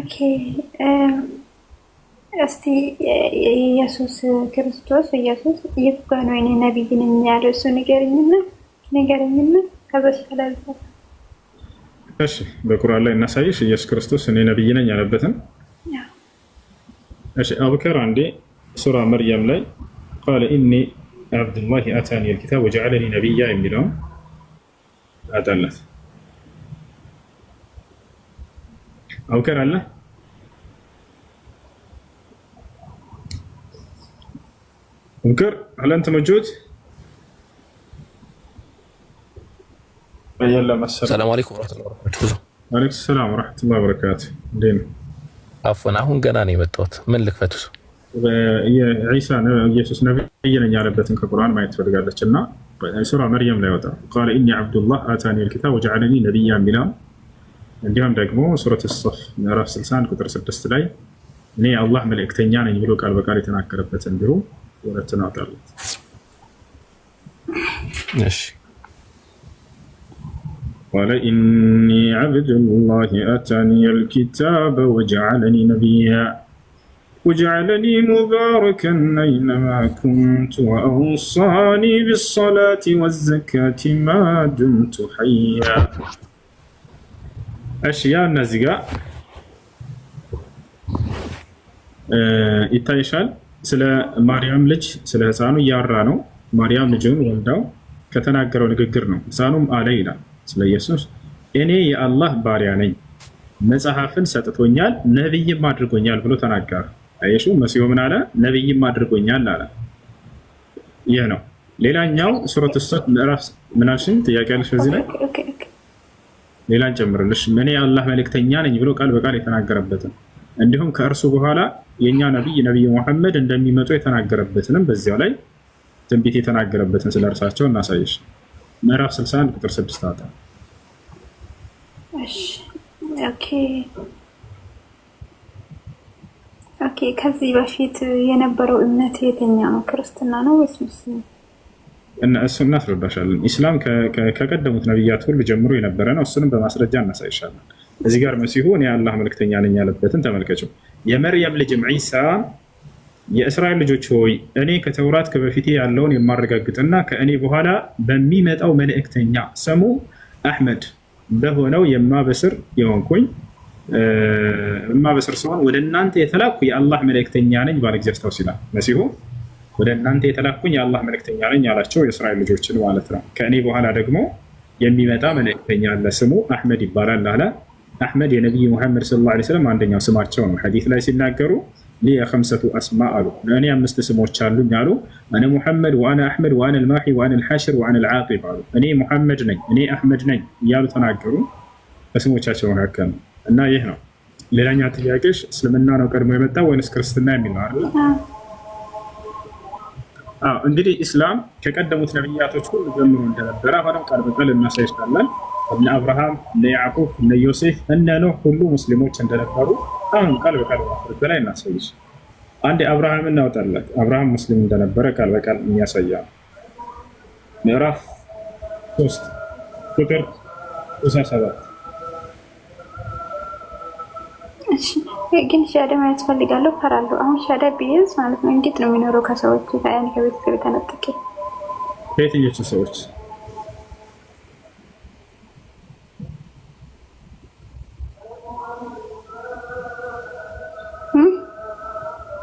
ኦኬ እስቲ ኢየሱስ ክርስቶስ ኢየሱስ የት ጋር ነው እኔ ነብይ ነኝ ያለው? እሱ ንገረኝና ከዛ ይችላል። እሺ በቁርአን ላይ እናሳይሽ ኢየሱስ ክርስቶስ እኔ ነብይ ነኝ ያለበትን። እሺ አቡከር አንዴ ሱራ መርየም ላይ ቃለ ኢኒ አብዱላሂ አታኒ አልኪታብ ወጀዐለኒ ነቢያ የሚለውን አጣላት። አቡከር አለ? አቡከር هل أنت موجود؟ السلام عليكم ورحمة الله وبركاته. وعليكم السلام ورحمة الله وبركاته. دين عفوا አሁን ገና ነው የመጣሁት። ምን ልክፈቱ? ዒሳ ኢየሱስ ነብይ ነኝ ያለበትን ከቁርአን ማየት ትፈልጋለች እና ሱራ መርየም ላይ ወጣ ቃለ ኢኒ አብዱላህ አታኒ አልኪታብ ወጀዐለኒ ነቢያ የሚለው እንዲሁም ደግሞ ሱረት ሰፍ ምዕራፍ 61 ቁጥር 6 ላይ እኔ የአላህ መልእክተኛ ነኝ ብሎ ቃል በቃል የተናገረበት እንዲሁ ወረትን አውጣለት። እሺ ቃለ ኢኒ አብዱላህ አታኒ አልኪታብ ወጀዐለኒ ነቢያ وجعلني مباركا أينما كنت وأوصاني بالصلاة والزكاة ما دمت حيا. أشياء نزقة ይታይሻል። ስለ ማርያም ልጅ ስለ ህፃኑ እያወራ ነው። ማርያም ልጅን ወልዳው ከተናገረው ንግግር ነው። ህፃኑም አለ ይላል ስለ ኢየሱስ እኔ የአላህ ባሪያ ነኝ፣ መጽሐፍን ሰጥቶኛል፣ ነብይም አድርጎኛል ብሎ ተናገረ። አይሹ መሲሁ ምን አለ? ነብይም አድርጎኛል አለ። ይህ ነው። ሌላኛው ሱረት ሰፍ ምዕራፍ ምናሽን ጥያቄ አለሽ በዚህ ላይ ሌላን ጨምርልሽ። እኔ የአላህ መልእክተኛ ነኝ ብሎ ቃል በቃል የተናገረበትን እንዲሁም ከእርሱ በኋላ የኛ ነብይ ሙሐመድ እንደሚመጡ የተናገረበትንም በዚያው ላይ ትንቢት የተናገረበትን ስለ እርሳቸው እናሳይሽ። ምዕራፍ 61 ቁጥር 6 አጣ። እሺ ኦኬ ከዚህ በፊት የነበረው እምነት የትኛው ነው? ክርስትና ነው ወይስ ሙስሊም? እና እሱ እናስረዳሻለን። ኢስላም ከቀደሙት ነብያት ሁሉ ጀምሮ የነበረ ነው። እሱንም በማስረጃ እናሳይሻለን። እዚህ ጋር መሲሁ እኔ የአላህ መልእክተኛ ነኝ ያለበትን ተመልከቱ። የመርየም ልጅም ዒሳ የእስራኤል ልጆች ሆይ እኔ ከተውራት ከበፊቴ ያለውን የማረጋግጥና ከእኔ በኋላ በሚመጣው መልእክተኛ ስሙ አሕመድ በሆነው የማበስር የሆንኩኝ የማበስር ሲሆን ወደ እናንተ የተላኩ የአላህ መልእክተኛ ነኝ ባለ ጊዜ አስታውስ ይላል። መሲሁ ወደ እናንተ የተላኩኝ የአላህ መልእክተኛ ነኝ ያላቸው የእስራኤል ልጆችን ማለት ነው። ከእኔ በኋላ ደግሞ የሚመጣ መልእክተኛ አለ፣ ስሙ አሕመድ ይባላል አለ። አሕመድ የነቢይ ሙሐመድ ሰለላሁ ዐለይሂ ወሰለም አንደኛው ስማቸው ነው። ሐዲስ ላይ ሲናገሩ ሊየ ኸምሰቱ አስማ አሉ፣ ለእኔ 5 ስሞች አሉኝ አሉ። እኔ ሙሐመድ ወአነ አሕመድ ወአነ አልማሒ ወአነ አልሓሽር ወአነ አልዓቂብ አሉ። እኔ ሙሐመድ ነኝ፣ እኔ አሕመድ ነኝ እያሉ ተናገሩ። በስሞቻቸው መካከል ነው እና ይህ ነው። ሌላኛ ጥያቄሽ እስልምና ነው ቀድሞ የመጣው ወይስ ክርስትና የሚል ነው አይደል? እንግዲህ ኢስላም ከቀደሙት ነብያቶች ሁሉ ጀምሮ እንደነበረ አሁንም ቃል በቃል እናሳይሻለን። እነ አብርሃም፣ እነ ያዕቁብ፣ እነ ዮሴፍ፣ እነ ኖህ ሁሉ ሙስሊሞች እንደነበሩ አሁንም ቃል በቃል በላይ እናሳይሽ። አንድ አብርሃም እናወጣላት። አብርሃም ሙስሊም እንደነበረ ቃል በቃል የሚያሳያ ምዕራፍ 3 ቁጥር 67 ግን ሻዳ ማየት ፈልጋለሁ፣ ፈራለሁ። አሁን ሻዳ ቢይዝ ማለት ነው እንዴት ነው የሚኖረው ከሰዎች ጋር? ያን ከቤተሰብ ተነጥቄ ከየትኞቹ ሰዎች?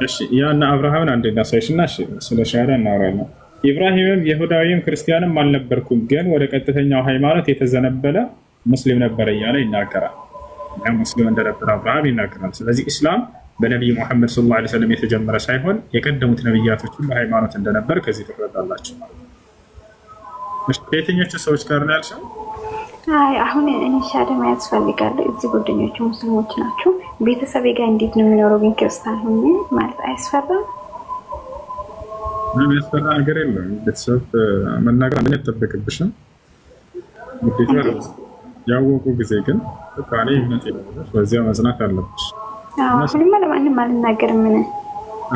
እሺ ያና አብርሃምን አንድ እናሳይሽና ስለ ሻሃዳ እናወራለን። ኢብራሂምም ይሁዳዊም ክርስቲያንም አልነበርኩም፣ ግን ወደ ቀጥተኛው ሃይማኖት የተዘነበለ ሙስሊም ነበር እያለ ይናገራል። ያ ሙስሊም እንደነበረ አብርሃም ይናገራል። ስለዚህ ኢስላም በነቢዩ ሙሐመድ ሰለላሁ ዐለይሂ ወሰለም የተጀመረ ሳይሆን የቀደሙት ነብያቶች ሁሉ ሃይማኖት እንደነበር ከዚህ ትረዳላችሁ። እሺ ከየትኞቹ ሰዎች ጋር ነው ያልሽው? አይ አሁን እኔ ሻሃዳ መያዝ ፈልጋለሁ። እዚህ ጓደኞቹ ሙስሊሞች ናቸው። ቤተሰቤ ጋር እንዴት ነው የሚኖረው? ግን ክርስቲያን ሆኜ ማለት አያስፈራም? ምንም ያስፈራ ነገር የለም። ቤተሰብ መናገር ምን አይጠበቅብሽም። ግዴታ ያወቁ ጊዜ ግን ቃሌ እምነት የለሽ በዚያ መጽናት አለብሽ። አሁንማ ለማንም አልናገርም። ምን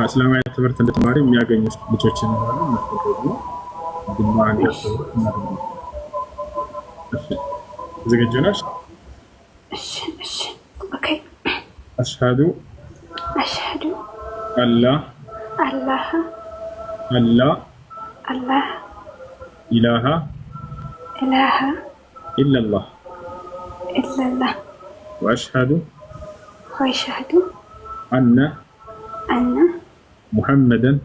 እስላማዊ ትምህርት እንድትማሪ የሚያገኙ ልጆች ይኖራሉ። ደግሞ ግማ አንገት ዝግጁ ነሽ? እሺ ኦኬ። አሽሃዱ አላ ኢላሃ ኢለላህ ወአሽሃዱ አነ ሙሐመደን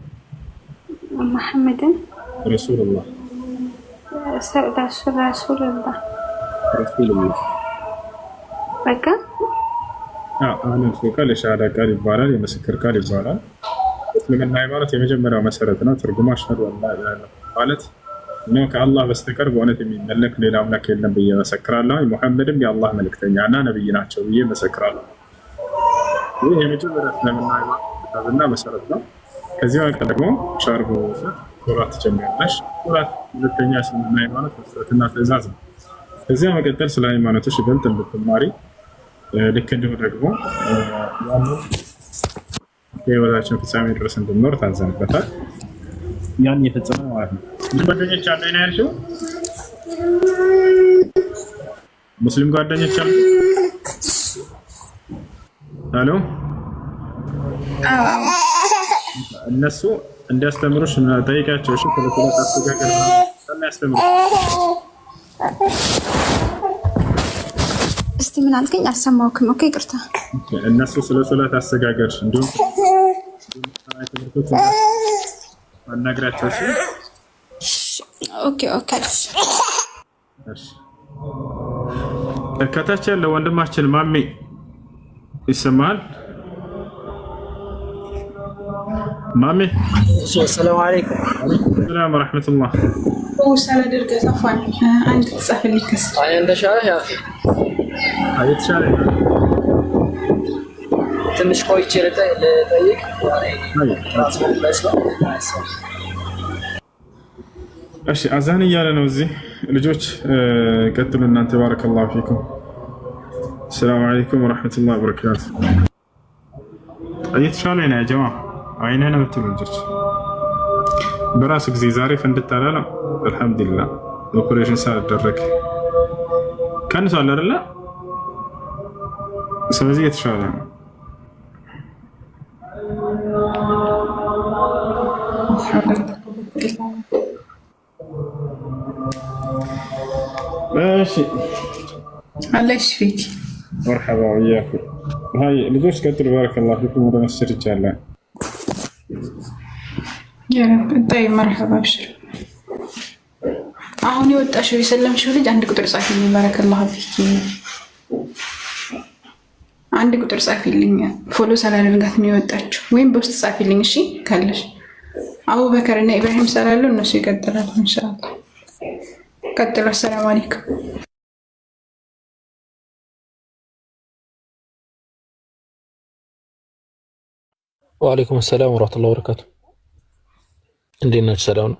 ረሱሉላህ በቃ አሁን ቃል የሻሃዳ ቃል ይባላል፣ የምስክር ቃል ይባላል። እስልምና ሃይማኖት የመጀመሪያው መሰረት ነው። ትርጉሙ አሽሀዱ አን ላ ኢላሀ ኢለላህ ማለት ነው፣ ከአላህ በስተቀር በእውነት የሚመለክ ሌላ አምላክ የለም ብዬ መሰክራለሁ። ሙሐመድም የአላህ መልእክተኛ እና ነብይ ናቸው ብዬ መሰክራለሁ። ይህ የመጀመሪያ እስልምና ሃይማኖትና መሰረት ነው። ከዚህ በኋላ ደግሞ ሻርቦ ሶላት ትጀምራለሽ። ሶላት ሁለተኛ እስልምና ሃይማኖት መሰረትና ትእዛዝ ነው። ከዚያ መቀጠል ስለ ሃይማኖቶች ይበልጥ እንድትማሪ ልክ እንዲሁ ደግሞ የህይወታችን ፍጻሜ ድረስ እንድንኖር ታዘንበታል። ያን እየፈጸመ ማለት ነው። ጓደኞች አሉ ነው ያልሽው? ሙስሊም ጓደኞች አሉ? አሎ እነሱ እንዲያስተምሩሽ ጠይቂያቸው። እሺ ከለከለ አስተጋገር ነው ያስተምሩ። እስቲ ምን አልከኝ? አልሰማሁም። ኦኬ ይቅርታ። እነሱ ስለ ሶላት አስተጋገር እንዲሁም ትምህርቶች አናግራቸው። ኦኬ ከታች ያለው ወንድማችን ማሜ ይሰማል? ማሜ ሰላም አለይኩም። ሰላም ወራህመቱላህ። ሰላም ድርገ ሰፋን አንድ ተጻፈልኝ ከስ አይ እንደሻለ ያ አይተሻለ ትንሽ ቆይቼ ልጠይቅ። እሺ አዛን እያለ ነው እዚህ። ልጆች ቀጥሉ እናንተ። ባረከላሁ ፊኩም። ሰላም አለይኩም ወራህመቱላሂ ወበረካቱ። አይተሻለ ነው ያ ጀማ አይነና የምትሉ ልጆች በራሱ ጊዜ ዛሬ ፈንድት አላለም። አልሐምዱሊላህ ኦፕሬሽን ሳደረግ ቀንሷል አይደለ? ስለዚህ የተሻለ ነው። እሺ አለሽ ፊክ መርሐባ ወያኩም። هاي ልጆች ቀጥሉ። ባረከላሁ ፊኩም። ወደ መስጂድ ይቻላል። يا رب طيب مرحبا ابشر አሁን የወጣሽው የሰለምሽው ልጅ አንድ ቁጥር ጻፊልኝ። ባረከላሁ ፊክ አንድ ቁጥር ጻፊልኝ። ፎሎ ሳላደርጋት ነው የወጣችው። ወይም በውስጥ ጻፊልኝ እሺ ካለሽ። አቡበከር እና ኢብራሂም ሰላሉ እነሱ ይቀጥላሉ ኢንሻአላህ። ቀጥሉ። ሰላም አለይኩም። ወአለይኩም ሰላም ወራህመቱላሂ ወበረካቱ። እንዴት ናችሁ? ሰላም ነው?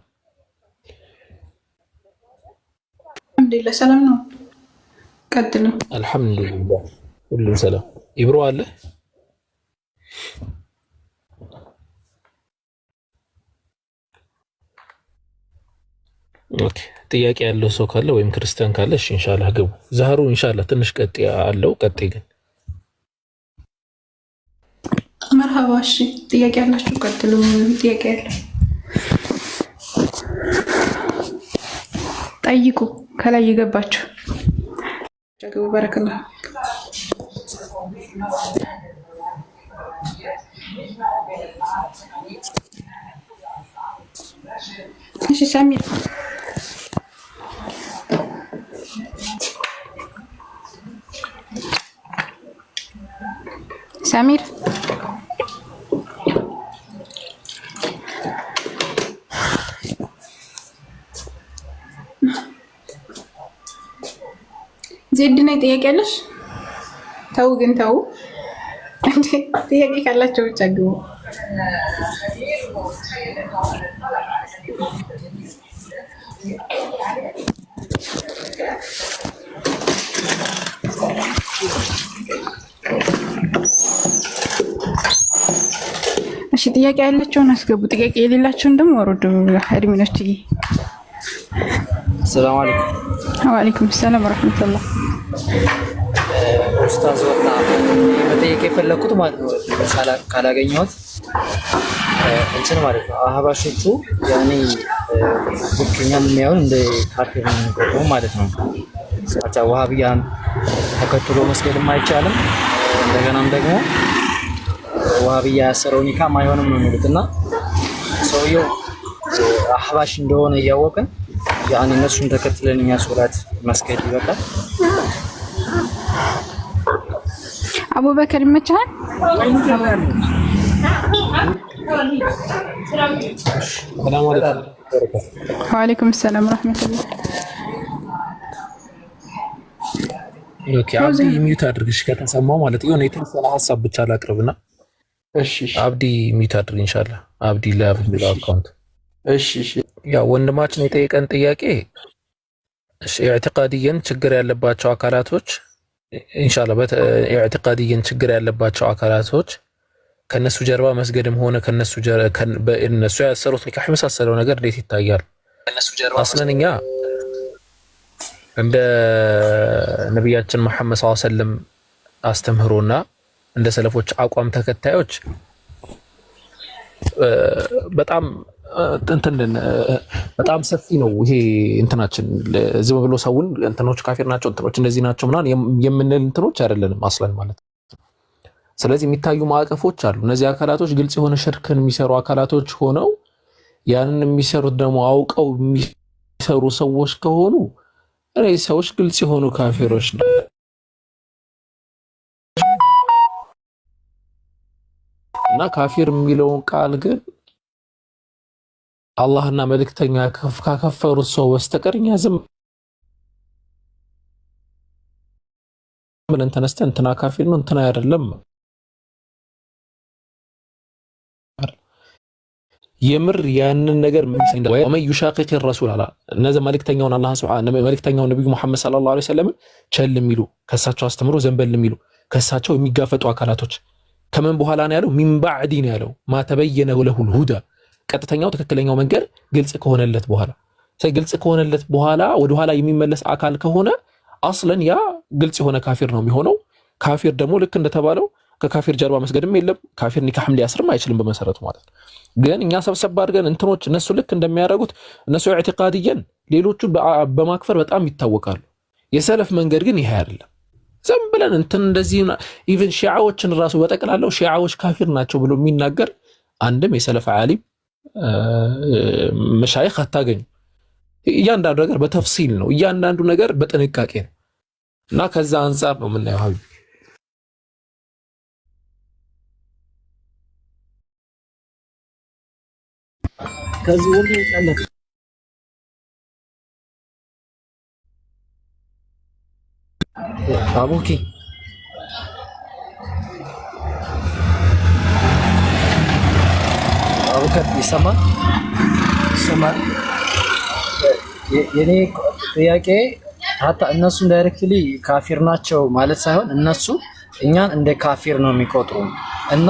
አልሐምዱሊላህ ሰላም ነው። ቀጥሉ። አልሐምዱሊላህ ሁሉም ሰላም። ኢብሮ አለ? ኦኬ ጥያቄ ያለው ሰው ካለ ወይም ክርስቲያን ካለ እሺ ኢንሻአላህ ግቡ። ዛህሩ ኢንሻአላህ ትንሽ ቀጥ ያለው ቀጥ ግን መርሐባ። እሺ ጥያቄ ያላችሁ ቀጥሉ። ጥያቄ ያለው ጠይቁ። ከላይ የገባችሁ ጀግቡ። በረከላህ እሺ ሰሚር ሰሚር ዜድ ነኝ። ጥያቄ አለሽ? ተው ግን ተው እንዴ! ጥያቄ ካላቸው ብቻ ግቡ። እሺ ጥያቄ ያላቸውን አስገቡ። ጥያቄ የሌላቸውን ደግሞ ወረዱ። አድሚኖች ሰላም አለይኩም። ወአለይኩም ሰላም ወራህመቱላህ። ኡስታዝ ወጣ መጠየቅ የፈለኩት ማለት ነው ካላገኘሁት እንትን ማለት ነው አህባሾቹ ያኔ ልክኛን የሚያዩን እንደ ካፊር ነው የሚቆጥሩ ማለት ነው። አቻ ወሃቢያን ተከትሎ መስገድም አይቻልም። እንደገናም ደግሞ ወሃቢያ ያሰረው ኒካም አይሆንም ነው የሚሉትና ሰውየው አህባሽ እንደሆነ እያወቅን ያኔ እነሱን ተከትለን እኛ ሶላት መስገድ ይበቃል? አቡበከር ይመችሃል? ወአለይኩም ሰላም ወራህመቱላህ። ኦኬ አብዲ ሚዩት አድርግሽ ከተሰማው ማለት የሆነ የተወሰነ ሀሳብ ብቻ ላቅርብና እሺ አብዲ ሚዩት አድርግ ኢንሻአላህ። አብዲ ለአብዲ አካውንት እሺ ያ ወንድማችን የጠየቀን ጥያቄ እሺ ኢዕቲቃዲየን ችግር ያለባቸው አካላቶች ኢንሻአላህ ኢዕቲቃዲየን ችግር ያለባቸው አካላቶች ከነሱ ጀርባ መስገድም ሆነ በእነሱ ያሰሩት ኒካህ የመሳሰለው ነገር እንዴት ይታያል? አስለንኛ እንደ ነቢያችን መሐመድ ሰለላሁ ዐለይሂ ወሰለም አስተምህሮና እንደ ሰለፎች አቋም ተከታዮች በጣም ሰፊ ነው። ይሄ እንትናችን ዝም ብሎ ሰውን እንትኖች ካፊር ናቸው እንትኖች እንደዚህ ናቸው ምናምን የምንል እንትኖች አይደለንም አስለን ማለት። ስለዚህ የሚታዩ ማዕቀፎች አሉ። እነዚህ አካላቶች ግልጽ የሆነ ሽርክን የሚሰሩ አካላቶች ሆነው ያንን የሚሰሩት ደግሞ አውቀው የሚሰሩ ሰዎች ከሆኑ እነዚህ ሰዎች ግልጽ የሆኑ ካፊሮች ነው። እና ካፊር የሚለውን ቃል ግን አላህና መልእክተኛ ካከፈሩት ሰው በስተቀር እኛ ዝም ብለን ተነስተን እንትና ካፊር ነው እንትና አይደለም የምር ያንን ነገር ወመን ዩሻቂቅ ረሱል አላ እነዚህ መልእክተኛውን አላህ ሱብሓነሁ መልእክተኛውን ነብዩ መሐመድ ሰለላሁ ዐለይሂ ወሰለም ቸል የሚሉ ከሳቸው አስተምሮ ዘንበል የሚሉ ከሳቸው የሚጋፈጡ አካላቶች ከምን በኋላ ነው ያለው? ሚን ባዕዲ ነው ያለው። ማ ተበየነ ለሁል ሁዳ ቀጥተኛው ትክክለኛው መንገድ ግልጽ ከሆነለት በኋላ ግልጽ ከሆነለት በኋላ ወደ ኋላ የሚመለስ አካል ከሆነ አስለን ያ ግልጽ የሆነ ካፊር ነው የሚሆነው። ካፊር ደግሞ ልክ እንደተባለው ከካፊር ጀርባ መስገድም የለም ካፊር ኒካህም ሊያስርም አይችልም በመሰረቱ ማለት ነው። ግን እኛ ሰብሰብ አድርገን እንትኖች እነሱ ልክ እንደሚያደርጉት እነሱ ኢዕቲቃዲየን ሌሎቹ በማክፈር በጣም ይታወቃሉ። የሰለፍ መንገድ ግን ይሄ አይደለም። ዝም ብለን እንትን እንደዚህ ኢቭን ሺዓዎችን ራሱ በጠቅላላው ሺዓዎች ካፊር ናቸው ብሎ የሚናገር አንድም የሰለፍ ዓሊም መሻይኽ አታገኙ። እያንዳንዱ ነገር በተፍሲል ነው፣ እያንዳንዱ ነገር በጥንቃቄ ነው እና ከዛ አንፃር ነው የምናየው። ሀቢብ ከዚህ ወንድ ይጣላል አቡኪ አቡከር ይሰማል? የኔ ጥያቄ ሀታ እነሱን ዳይሬክትሊ ካፊር ናቸው ማለት ሳይሆን እነሱ እኛን እንደ ካፊር ነው የሚቆጥሩ እና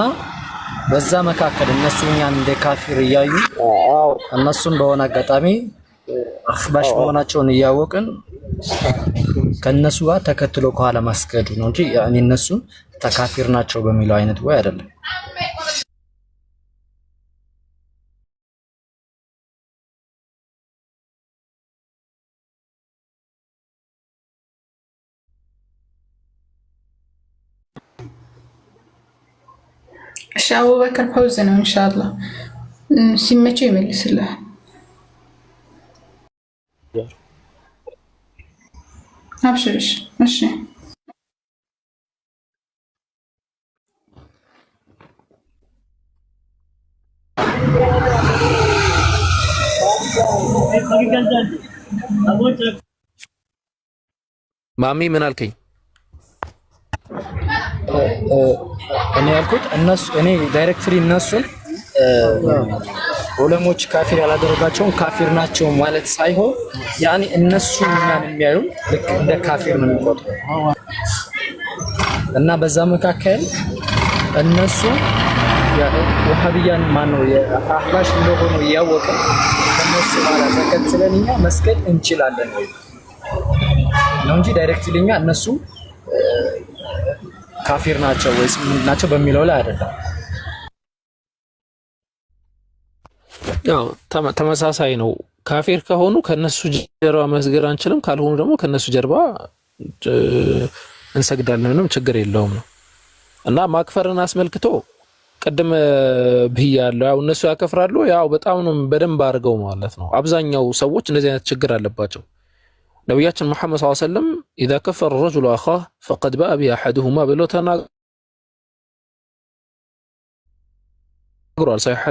በዛ መካከል እነሱ እኛን እንደ ካፊር እያዩ እነሱን በሆነ አጋጣሚ አኽባሽ መሆናቸውን እያወቅን ከነሱ ጋር ተከትሎ ከኋላ ማስገዱ ነው እንጂ ያኔ እነሱ ተካፊር ናቸው በሚለው አይነት ወይ አይደለም። እሺ አቡበከር ፓውዝ ነው ኢንሻአላህ ሲመቸው ይመልስልሃል። አብሽርሽ። እሺ ማሚ ምን አልከኝ? እኔ ያልኩት እኔ ዳይሬክትሊ እነሱን ዑለሞች ካፊር ያላደረጋቸውን ካፊር ናቸው ማለት ሳይሆን ያኔ እነሱ እኛን የሚያዩ ልክ እንደ ካፊር ነው የሚቆጥሩ እና በዛ መካከል እነሱ ወሃቢያን ማነው የአህባሽ እንደሆኑ እያወቀ እነሱ ማለት ተከትለን እኛ መስገድ እንችላለን ነው እንጂ ዳይሬክትሊ እኛ እነሱ ካፊር ናቸው ወይስ ምን ናቸው በሚለው ላይ አይደለም። ያው ተመሳሳይ ነው። ካፊር ከሆኑ ከነሱ ጀርባ መስገድ አንችልም፣ ካልሆኑ ደግሞ ከነሱ ጀርባ እንሰግዳለን፣ ምንም ችግር የለውም ነው እና ማክፈርን አስመልክቶ ቅድም ብያለሁ። ያው እነሱ ያከፍራሉ፣ ያው በጣም ነው በደንብ አድርገው ማለት ነው። አብዛኛው ሰዎች እንደዚህ አይነት ችግር አለባቸው። ነብያችን መሐመድ ሰለላሁ ዐለይሂ ወሰለም اذا كفر الرجل اخاه فقد باء باحدهما ብለው ተናግሯል። صحيح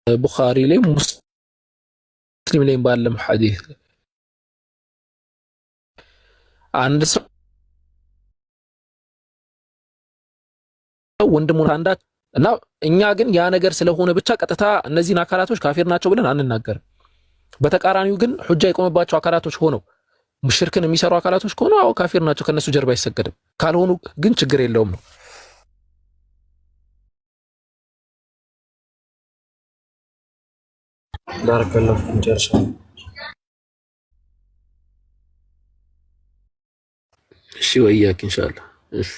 ቡኻሪ ላይ ሙስሊም ላይ ባለም ሐዲስ አንድ ሰው ወንድሙን አንዳች እና እኛ ግን ያ ነገር ስለሆነ ብቻ ቀጥታ እነዚህን አካላቶች ካፊር ናቸው ብለን አንናገርም። በተቃራኒው ግን ሁጃ የቆመባቸው አካላቶች ሆነው ሙሽርክን የሚሰሩ አካላቶች ከሆኑ አዎ ካፊር ናቸው፣ ከነሱ ጀርባ አይሰገድም። ካልሆኑ ግን ችግር የለውም ነው። ባረከላሁ ፊኩም ጨርሻ። እሺ ወያክ ኢንሻአላህ። እሺ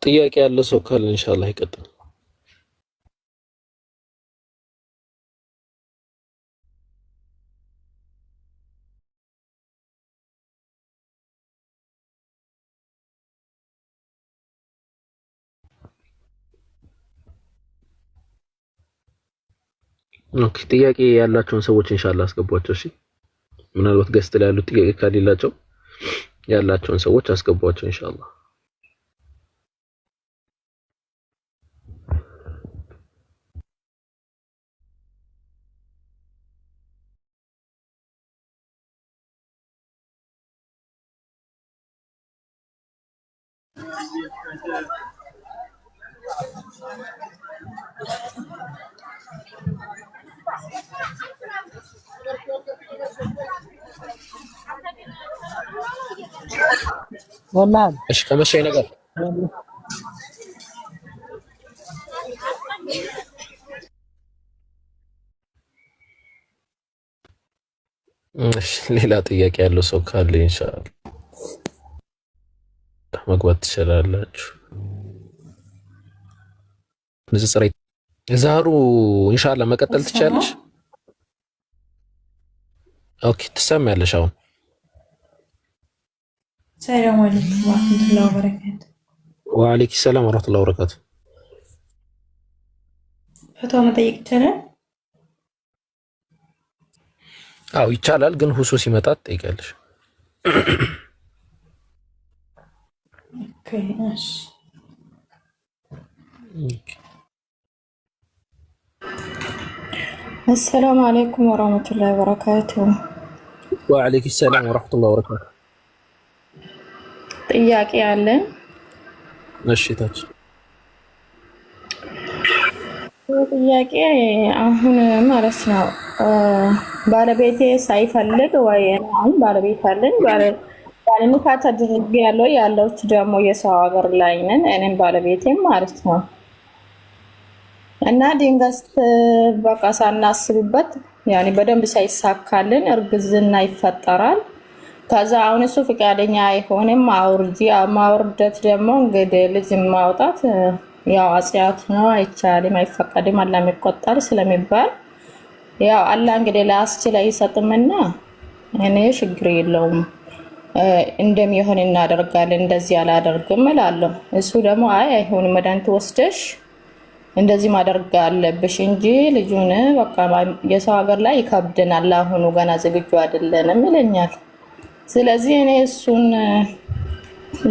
ጥያቄ ያለ ሰው ካለ ኢንሻአላህ ይቀጥል። ኦኬ ጥያቄ ያላቸውን ሰዎች ኢንሻአላህ አስገቧቸው። እሺ ምናልባት ገስት ላይ ያሉት ጥያቄ ካሌላቸው ያላቸውን ሰዎች አስገቧቸው ኢንሻአላህ። እሺ ከመሸኝ ነገር እሺ ሌላ ጥያቄ ያለው ሰው ካለ ኢንሻአላህ መግባት ትችላላችሁ። ንጽጽር ዛሩ ኢንሻአላህ መቀጠል ትችላለሽ። ኦኬ ትሰማያለሽ አሁን። ሰላም አለይኩም ወራህመቱላሂ ወበረካቱ። ወአለይኩም ሰላም ወራህመቱላሂ ወበረካቱ። ፈትዋ መጠየቅ ይቻላል? አዎ ይቻላል፣ ግን ሁሱ ሲመጣ ትጠይቃለሽ። ኦኬ እሺ። አሰላሙ አለይኩም ወራህመቱላሂ ወበረካቱ። ወአለይኩም ሰላም ወራህመቱላሂ ወበረካቱ። ጥያቄ አለ። እሺ ታች ጥያቄ አሁን ማለት ነው ባለቤቴ ሳይፈልግ ወይ አሁን ባለቤት አለኝ ባለንካት አድርጌ ያለሁት ደግሞ የሰው ሀገር ላይ ነን እኔም ባለቤቴም ማለት ነው እና ድንገት በቃ ሳናስብበት ያኔ በደንብ ሳይሳካልን እርግዝና ይፈጠራል። ከዛ አሁን እሱ ፍቃደኛ አይሆንም። ማውርደት ደግሞ እንግዲህ ልጅ ማውጣት ያው አጽያት ነው፣ አይቻልም፣ አይፈቀድም፣ አላህ ይቆጣል ስለሚባል ያው አላህ እንግዲህ ላስችል አይሰጥምና እኔ ችግር የለውም እንደሚሆን እናደርጋለን እንደዚህ አላደርግም እላለሁ። እሱ ደግሞ አይሆንም መድኃኒት ወስደሽ እንደዚህ ማድረግ አለብሽ እንጂ ልጁን በቃ የሰው ሀገር ላይ ይከብደናል፣ አሁኑ ገና ዝግጁ አይደለንም ይለኛል። ስለዚህ እኔ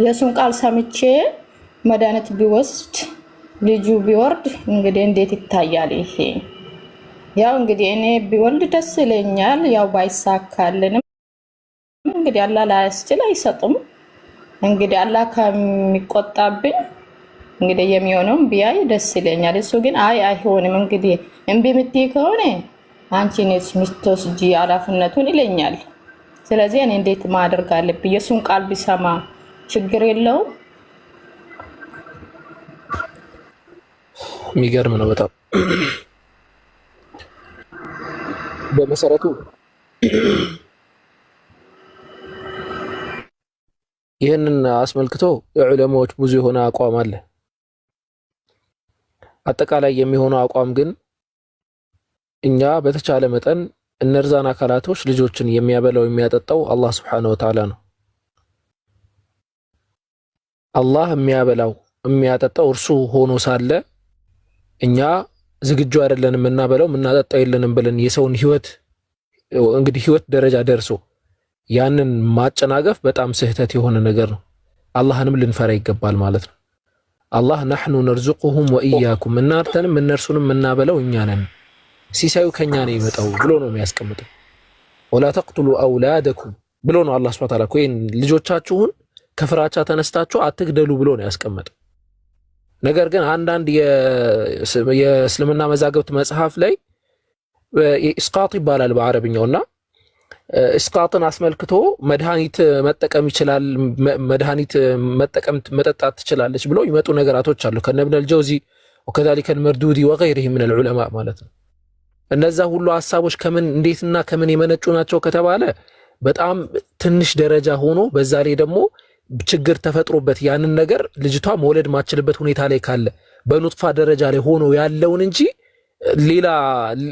የሱን ቃል ሰምቼ መድኃኒት ቢወስድ ልጁ ቢወርድ እንግዲህ እንዴት ይታያል? ይሄ ያው እንግዲህ እኔ ቢወልድ ደስ ይለኛል። ያው ባይሳካልንም እንግዲህ አላህ ላያስችል አይሰጥም። እንግዲህ አላህ ከሚቆጣብኝ እንግዲህ የሚሆነው ቢያይ ደስ ይለኛል። እሱ ግን አይሆንም እንግዲህ እምቢ የምትይ ከሆነ አንቺ ነሽ የምትወስጂ ኃላፊነቱን ይለኛል። ስለዚህ እኔ እንዴት ማድረግ አለብኝ? የሱን ቃል ቢሰማ ችግር የለውም? የሚገርም ነው በጣም በመሰረቱ ይህንን አስመልክቶ የዑለማዎች ብዙ የሆነ አቋም አለ። አጠቃላይ የሚሆነው አቋም ግን እኛ በተቻለ መጠን እነርዛን አካላቶች ልጆችን የሚያበላው የሚያጠጣው አላህ Subhanahu Wa Ta'ala ነው። አላህ የሚያበላው የሚያጠጣው እርሱ ሆኖ ሳለ እኛ ዝግጁ አይደለንም እናበላው እናጠጣው የለንም ብለን የሰውን ህይወት እንግዲህ ህይወት ደረጃ ደርሶ ያንን ማጨናገፍ በጣም ስህተት የሆነ ነገር ነው። አላህንም ልንፈራ ይገባል ማለት ነው። አላህ نحن نرزقهم وإياكم እናንተንም እነርሱንም እናበላው እኛ ነን፣ ሲሳዩ ከኛ ነው ይመጣው ብሎ ነው የሚያስቀምጠው። ولا تقتلوا أولادكم ብሎ ነው አላህ Subhanahu Wa Ta'ala ኮይን ልጆቻችሁን ከፍራቻ ተነስታችሁ አትግደሉ ብሎ ነው ያስቀመጠው። ነገር ግን አንዳንድ የእስልምና መዛግብት መጽሐፍ ላይ ኢስቃጥ ይባላል በአረብኛውና እስቃጥን አስመልክቶ መድኃኒት መጠቀም ይችላል መድኃኒት መጠቀም መጠጣት ትችላለች ብሎ ይመጡ ነገራቶች አሉ ከነ ኢብኑ አልጀውዚ وكذلك المردودي وغيره من العلماء ማለት ነው። እነዛ ሁሉ ሐሳቦች ከምን እንዴትና ከምን የመነጩ ናቸው ከተባለ በጣም ትንሽ ደረጃ ሆኖ በዛ ላይ ደግሞ ችግር ተፈጥሮበት ያንን ነገር ልጅቷ መውለድ ማችልበት ሁኔታ ላይ ካለ በኑጥፋ ደረጃ ላይ ሆኖ ያለውን እንጂ ሌላ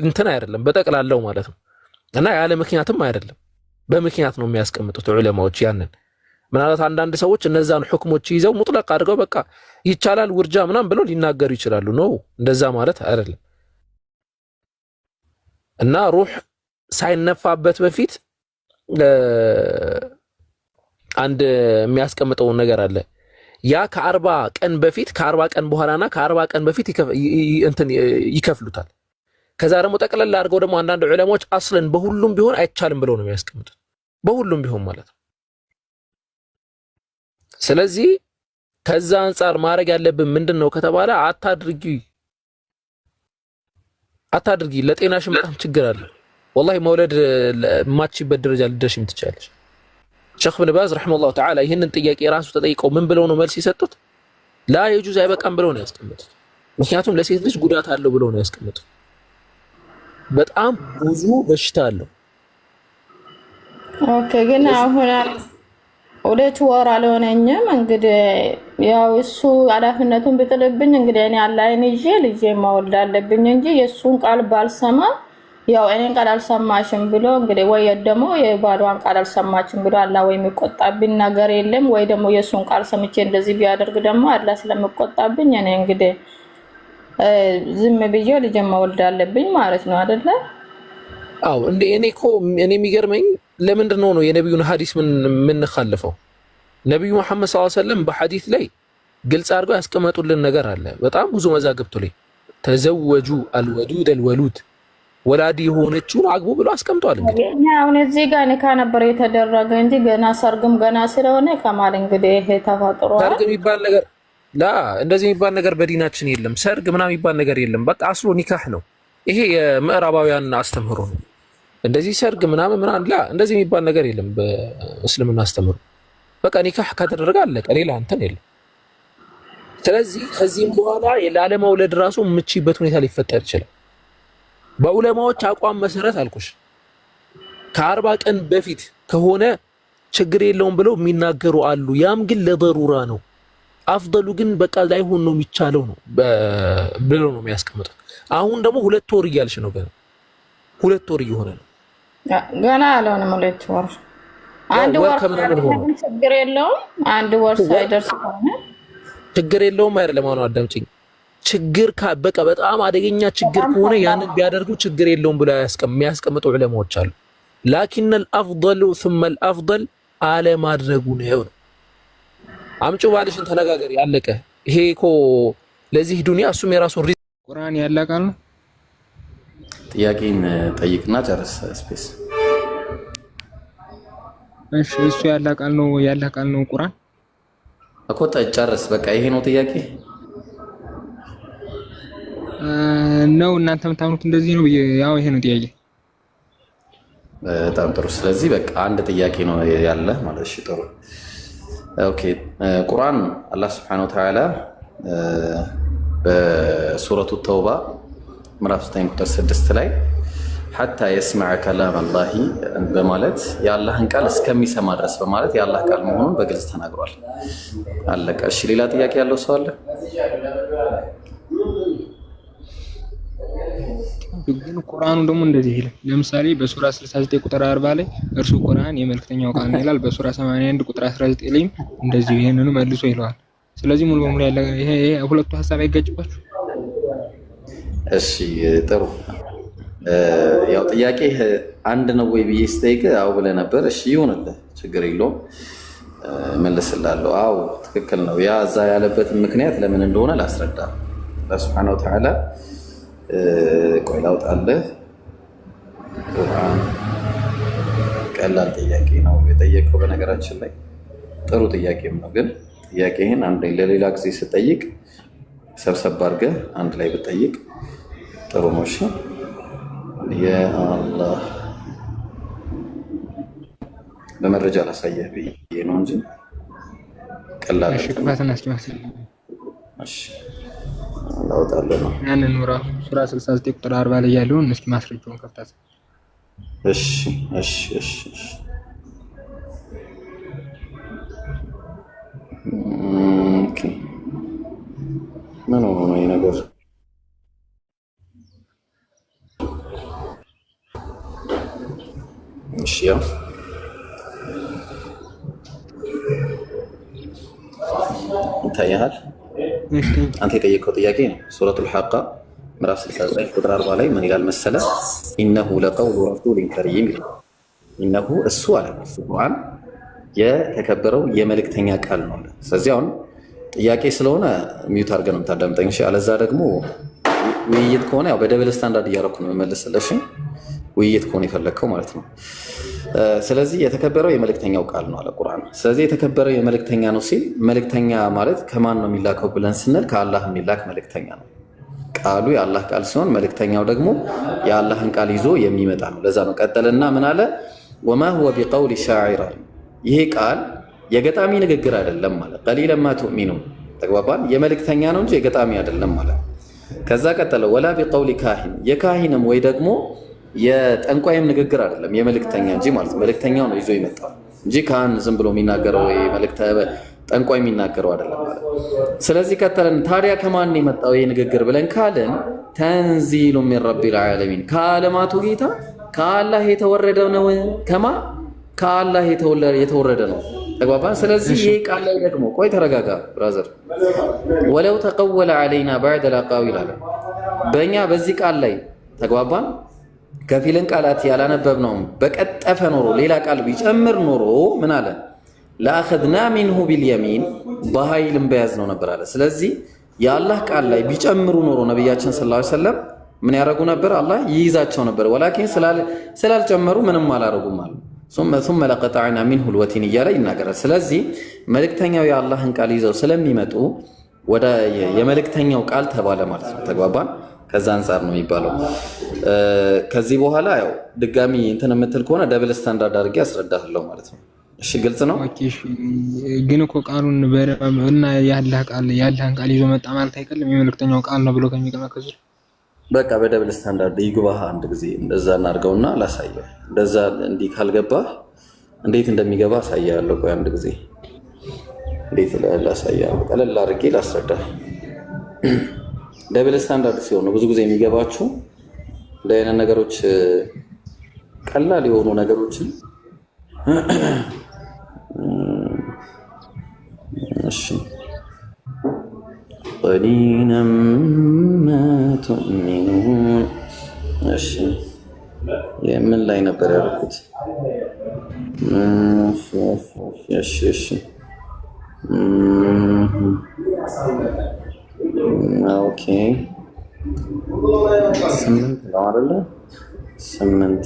እንትን አይደለም በጠቅላላው ማለት ነው። እና ያለ ምክንያትም አይደለም በምክንያት ነው የሚያስቀምጡት ዑለማዎች። ያንን ምናልባት አንዳንድ ሰዎች እነዛን ሁክሞች ይዘው ሙጥለቅ አድርገው በቃ ይቻላል ውርጃ ምናምን ብለው ሊናገሩ ይችላሉ። ነው እንደዛ ማለት አይደለም። እና ሩህ ሳይነፋበት በፊት አንድ የሚያስቀምጠው ነገር አለ። ያ ከ40 ቀን በፊት ከ40 ቀን በኋላና ከ40 ቀን በፊት እንትን ይከፍሉታል። ከዛ ደግሞ ጠቅለል አድርገው ደግሞ አንዳንድ ዑለማዎች አስለን በሁሉም ቢሆን አይቻልም ብለው ነው የሚያስቀምጡት። በሁሉም ቢሆን ማለት ነው። ስለዚህ ከዛ አንፃር ማድረግ ያለብን ምንድነው ከተባለ አታድርጊ ለጤናሽ በጣም ችግር አለ። والله መውለድ ማችበት ደረጃ ልደርሽም ትችላለሽ። ሼኽ ኢብኑ ባዝ ረሂመሁላህ ተዓላ ይህንን ጥያቄ ራሱ ተጠይቀው ምን ብለው ነው መልስ የሰጡት? ላ የጁዝ አይበቃም ብለው ነው ያስቀመጡት። ምክንያቱም ለሴት ልጅ ጉዳት አለው ብለው ነው ያስቀመጡት። በጣም ብዙ በሽታ አለው። ኦኬ ግን አሁን 2 ወር አልሆነኝም እንግዲህ ያው እሱ ኃላፊነቱን ብጥልብኝ እንግዲህ እኔ አላህን ይዤ ልጄ ማወልድ አለብኝ እንጂ የሱን ቃል ባልሰማ ያው እኔን ቃል አልሰማሽም ብሎ እንግዲህ ወይ ደግሞ የባሏን ቃል አልሰማችም ብሎ አላህ ወይ የሚቆጣብኝ ነገር የለም ወይ ደግሞ የሱን ቃል ሰምቼ እንደዚህ ቢያደርግ ደግሞ አላህ ስለሚቆጣብኝ እኔ እንግዲህ ዝም ብዬ ልጄ ማወልድ አለብኝ ማለት ነው አይደለ? አዎ እንዴ እኔ የሚገርመኝ ለምንድን ነው የነብዩን ሐዲስ ምን ኸልፈው? ነብዩ መሐመድ ሰለላሁ ዐለይሂ ወሰለም በሐዲስ ላይ ግልጽ አድርገው ያስቀመጡልን ነገር አለ። በጣም ብዙ መዛግብቱ ላይ ተዘወጁ አልወዱድ አልወሉድ ወላዲ የሆነችውን አግቡ ብሎ አስቀምጧል። እንግዲህ አሁን እዚህ ጋር ንካ ነበር የተደረገ እንጂ ገና ሰርግም ገና ስለሆነ ከማል እንግዲህ ይሄ ተፈጥሮ ሰርግ የሚባል ነገር እንደዚህ የሚባል ነገር በዲናችን የለም። ሰርግ ምናምን የሚባል ነገር የለም። በቃ አስሎ ኒካህ ነው። ይሄ የምዕራባውያን አስተምህሮ ነው። እንደዚህ ሰርግ ምናምን እንደዚህ የሚባል ነገር የለም በእስልምና አስተምህሮ። በቃ ኒካህ ከተደረገ አለቀ፣ ሌላ እንትን የለም። ስለዚህ ከዚህም በኋላ ላለመውለድ ራሱ ምቺበት ሁኔታ ሊፈጠር ይችላል። በዑለማዎች አቋም መሰረት አልኩሽ ከ40 ቀን በፊት ከሆነ ችግር የለውም ብለው የሚናገሩ አሉ። ያም ግን ለضرورة ነው። አፍضሉ ግን በቃ ላይሆን ነው የሚቻለው ነው ብለው ነው የሚያስቀምጡት። አሁን ደግሞ 2 ወር እያልሽ ነው ገና 2 ወር እየሆነ ነው። ገና አልሆነም 2 ወር። አንድ ወር ችግር የለውም። አንድ ወር ሳይደርስ ከሆነ ችግር የለውም አይደለም። አሁን አዳምጪኝ። ችግር በቃ በጣም አደገኛ ችግር ከሆነ ያንን ቢያደርጉ ችግር የለውም ብለው የሚያስቀምጡ ዑለማዎች አሉ። ላኪን الافضل ثم الافضل አለ ማድረጉ ነው። አምጪው ባልሽን ተነጋገር ያለቀ። ይሄ እኮ ለዚህ ዱንያ እሱም የራሱ ቁርአን ያላቃል ነው። ጥያቄን ጠይቅና ጨርስ ስፔስ። እሺ እሱ ያላቃል ነው ቁርአን እኮ ጨርስ በቃ ይሄ ነው ጥያቄ ነው። እናንተ የምታምኑት እንደዚህ ነው። ያው ይሄ ነው ጥያቄ። በጣም ጥሩ። ስለዚህ በቃ አንድ ጥያቄ ነው ያለ ማለት እሺ ጥሩ ኦኬ። ቁርአን አላህ Subhanahu Wa Ta'ala በሱረቱ ተውባ ምዕራፍ 9 ቁጥር 6 ላይ حتى يسمع كلام الله በማለት የአላህን ቃል እስከሚሰማ ድረስ በማለት የአላህ ቃል መሆኑን በግልጽ ተናግሯል። አለቀ። እሺ ሌላ ጥያቄ ያለው ሰው አለ? ግን ቁርአኑ ደግሞ እንደዚህ ይላል። ለምሳሌ በሱራ 69 ቁጥር 40 ላይ እርሱ ቁርአን የመልእክተኛው ቃል ነው ይላል። በሱራ 81 ቁጥር 19 ላይም እንደዚህ ይሄንኑ መልሶ ይለዋል። ስለዚህ ሙሉ በሙሉ ያለ ይሄ ሁለቱ ሐሳብ አይጋጭባችሁ? እሺ ጥሩ። ያው ጥያቄ አንድ ነው ወይ ብዬ ስጠይቅ አው ብለህ ነበር። እሺ ይሁንልህ፣ ችግር የለውም መልስላለሁ። አው ትክክል ነው። ያ እዛ ያለበትን ምክንያት ለምን እንደሆነ ላስረዳ። አላህ Subhanahu Wa Ta'ala ቆይ ላውጣልህ። ቁርአን ቀላል ጥያቄ ነው የጠየቀው። በነገራችን ላይ ጥሩ ጥያቄም ነው፣ ግን ጥያቄህን አንድ ለሌላ ጊዜ ስጠይቅ ሰብሰብ አድርገህ አንድ ላይ ብጠይቅ ጥሩ ነው። እሺ የአላህ በመረጃ ላሳየህ ብዬ ነው እንጂ ቀላል እሺ ክፋትና አስጨማሪ እሺ ላውጣልህ ነው። ያንን ሱራ 69 ቁጥር 40 ላይ ያለውን እስኪ ማስረጃውን ከፍታት። እሺ እሺ እሺ ኦኬ ምን ሆነ ይሄ ነገር? እሺ ያው ይታያል። አንተ የጠየቀው ጥያቄ ነው። ሱረቱል ሐቃ ምዕራፍ 69 ቁጥር 40 ላይ ምን ይላል መሰለ? ኢነሁ ለቀውሉ ረሱሊን ከሪም ይላል። ኢነሁ እሱ አለ እሱ ቁርአን የተከበረው የመልእክተኛ ቃል ነው አለ። ስለዚህ አሁን ጥያቄ ስለሆነ ሚዩት አድርገን ነው የምታዳምጠኝ። እሺ አለዛ ደግሞ ውይይት ከሆነ ያው በደብል ስታንዳርድ እያደረኩ ነው የምመልስልህ። ውይይት ከሆነ የፈለግከው ማለት ነው። ስለዚህ የተከበረው የመልእክተኛው ቃል ነው አለ ቁርአን። ስለዚህ የተከበረው የመልእክተኛ ነው ሲል መልእክተኛ ማለት ከማን ነው የሚላከው ብለን ስንል ከአላህ የሚላክ መልእክተኛ ነው። ቃሉ የአላህ ቃል ሲሆን መልእክተኛው ደግሞ የአላህን ቃል ይዞ የሚመጣ ነው። ለዛ ነው ቀጠልና ምን አለ? ወማ ሁወ ቢቀውሊ ሻዒር፣ ይሄ ቃል የገጣሚ ንግግር አይደለም ማለት ቀሊለን ማ ትኡሚኑን። ተግባባን? የመልእክተኛ ነው እንጂ የገጣሚ አይደለም ማለት። ከዛ ቀጠለ ወላ ቢቀውሊ ካሂን፣ የካሂንም ወይ ደግሞ የጠንቋይም ንግግር አይደለም የመልእክተኛ እንጂ ማለት መልእክተኛው ነው ይዞ ይመጣው እንጂ ካህን ዝም ብሎ የሚናገረው ወይ ጠንቋይ የሚናገረው አይደለም ማለት። ስለዚህ ቀጠለን ታዲያ ከማን የመጣው ይሄ ንግግር ብለን ካልን ተንዚሉ ሚን ረቢል ዓለሚን፣ ከዓለማቱ ጌታ ከአላህ የተወረደ ነው። ከማ ከአላህ የተወረደ ነው። ተግባባን? ስለዚህ ይሄ ቃል ላይ ደግሞ ቆይ ተረጋጋ ብራዘር። ወለው ተቀወለ ዓለይና ባዕድ አልአቃዊል አለ በእኛ በዚህ ቃል ላይ ተግባባን ከፊልን ቃላት ያላነበብነውም በቀጠፈ ኖሮ ሌላ ቃል ቢጨምር ኖሮ ምን አለ? ለአኸዝና ሚንሁ ቢልየሚን በኃይልም በያዝነው ነበር አለ። ስለዚህ የአላህ ቃል ላይ ቢጨምሩ ኖሮ ነቢያችን ሰለላሁ ዐለይሂ ወሰለም ምን ያደርጉ ነበር? አላህ ይይዛቸው ነበር። ወላኪን ስላልጨመሩ ምንም አላረጉም አለ። ሱመ ለቀጠዕና ሚንሁ ልወቲን እያለ ይናገራል። ስለዚህ መልእክተኛው የአላህን ቃል ይዘው ስለሚመጡ ወደ የመልእክተኛው ቃል ተባለ ማለት ነው። ተግባባን? ከዛ አንጻር ነው የሚባለው። ከዚህ በኋላ ያው ድጋሚ እንትን የምትል ከሆነ ደብል ስታንዳርድ አድርጌ አስረዳለሁ ማለት ነው። እሺ ግልጽ ነው። ግን እኮ ቃሉን እና የአላህን ቃል ይዞ መጣ ማለት አይቀልም። የመልእክተኛው ቃል ነው ብሎ ከሚቀመከዙ በቃ በደብል ስታንዳርድ ይግባህ። አንድ ጊዜ እንደዛ እናድርገውና ላሳየህ። እንደዛ እንዲህ ካልገባህ እንዴት እንደሚገባ አሳያለሁ። ቆይ አንድ ጊዜ እንዴት ላሳያለሁ። ቀለል አድርጌ ላስረዳህ። ደብል ስታንዳርድ ሲሆን ነው ብዙ ጊዜ የሚገባችሁ። ለአይነት ነገሮች ቀላል የሆኑ ነገሮችን እሺ قليلا ما تؤمنون እሺ የምን ላይ ነበር ያልኩት? እሺ እሺ ኦኬ 8 ነው አይደለ? 8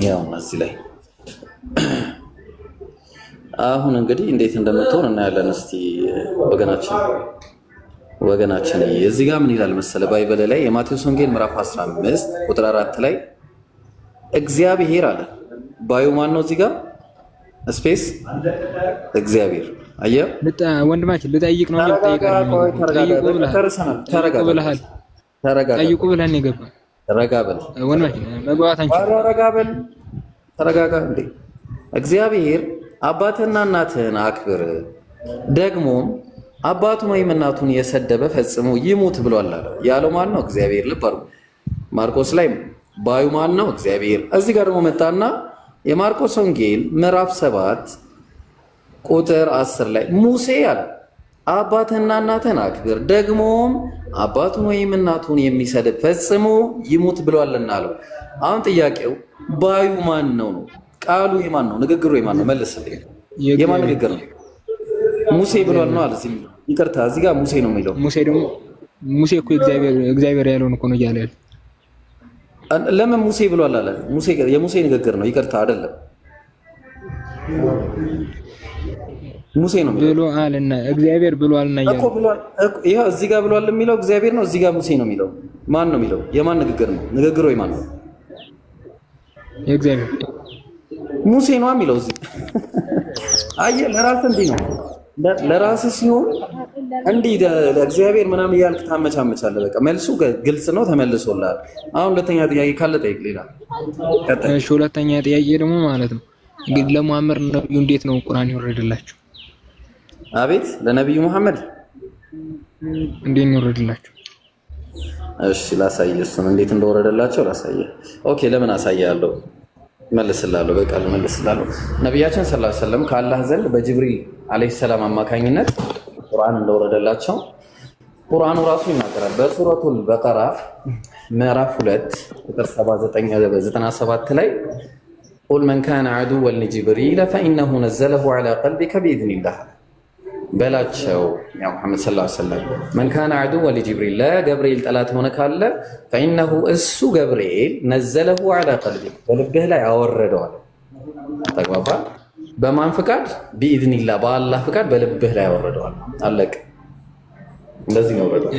ያው እዚህ ላይ አሁን እንግዲህ እንዴት እንደምትሆን እናያለን። እስቲ ወገናችን እዚህ ጋር ምን ይላል መሰለ ባይበል ላይ የማቴዎስ ወንጌል ምዕራፍ 15 ቁጥር 4 ላይ እግዚአብሔር አለ። ባዩ ማን ነው? እዚህ ጋር ስፔስ እግዚአብሔር አየህ። ወንድማችን ልጠይቅ ነው ጠይቁ ብለህ ነው የገባህ። ተረጋ በል ወንድማችን መግባት አንችልም። ተረጋጋ እንዴ። እግዚአብሔር አባትና እናትህን አክብር፣ ደግሞም አባቱን ወይም እናቱን የሰደበ ፈጽሞ ይሙት ብሏል አለ። ያለው ማን ነው? እግዚአብሔር። ልብ አድርጉ። ማርቆስ ላይ ባዩ ማን ነው? እግዚአብሔር። እዚህ ጋር ደግሞ መጣና የማርቆስ ወንጌል ምዕራፍ 7 ቁጥር 10 ላይ ሙሴ አለ አባትህና እናትህን አክብር፣ ደግሞም አባቱን ወይም እናቱን የሚሰድብ ፈጽሞ ይሙት ብሏልና አለው። አሁን ጥያቄው ባዩ ማን ነው? ቃሉ የማን ነው? ንግግሩ የማን ነው? መልስልኝ። የማን ንግግር ነው? ሙሴ ብሏል ነው አለ። ይቅርታ እዚህ ጋር ሙሴ ነው የሚለው። ሙሴ እኮ እግዚአብሔር ያለውን እኮ ነው እያለ ያለ። ለምን ሙሴ ብሏል አለ? የሙሴ ንግግር ነው። ይቅርታ አይደለም ሙሴ ነው ብሎ አለና እግዚአብሔር ብሏልና እኮ ብሏል። ይሄ እዚህ ጋር ብሏል የሚለው እግዚአብሔር ነው። እዚህ ጋር ሙሴ ነው የሚለው። ማን ነው የሚለው? የማን ንግግር ነው? ንግግሩ የማን ነው? የእግዚአብሔር። ሙሴ ነው የሚለው እዚህ። አየህ፣ ለራስህ እንዲህ ነው። ለራስህ ሲሆን እንዲህ ለእግዚአብሔር ምናምን እያልክ ታመቻመቻለህ። በቃ መልሱ ግልጽ ነው፣ ተመልሶልሃል። አሁን ሁለተኛ ጥያቄ ካለ ጠይቅ። ሌላ እሺ፣ ሁለተኛ ጥያቄ ደግሞ ማለት ነው እንግዲህ ለሙሐመድ ነብዩ እንዴት ነው ቁርአን ይወረደላቸው? አቤት፣ ለነብዩ መሐመድ እንዴት ነው ይወረደላቸው? እሺ ላሳየህ፣ እሱን እንዴት እንደወረደላቸው ላሳየህ። ኦኬ፣ ለምን አሳያለሁ? መልስላለሁ፣ በቃል መልስላለሁ። ነቢያችን ሰለላሁ ዐለይሂ ወሰለም ከአላህ ዘንድ በጅብሪል አለይሂ ሰላም አማካኝነት ቁርአን እንደወረደላቸው ቁርአኑ ራሱ ይናገራል። በሱረቱል በቀራ ምዕራፍ 2 ቁጥር 97 ላይ ቁል መን ካነ ዐዱወን ሊጅብሪል ፈኢነሁ ነዘለሁ ዐላ ቀልቢከ ቢኢዝኒላህ በላቸው። ያ ሙሐመድ ሰለላሁ ዐለይሂ ወሰለም መን ካነ ዐዱወን ሊጅብሪል ለገብርኤል ጠላት ሆነ ካለ ፈኢነሁ እሱ ገብርኤል ነዘለሁ ዐላ ቀልቢክ በልብህ ላይ አወረደዋል። ተግባባ? በማን ፍቃድ? ቢኢዝኒላህ በአላህ ፍቃድ በልብህ ላይ አወረደዋል። አለቅ። እንደዚህ ነው ወረደው።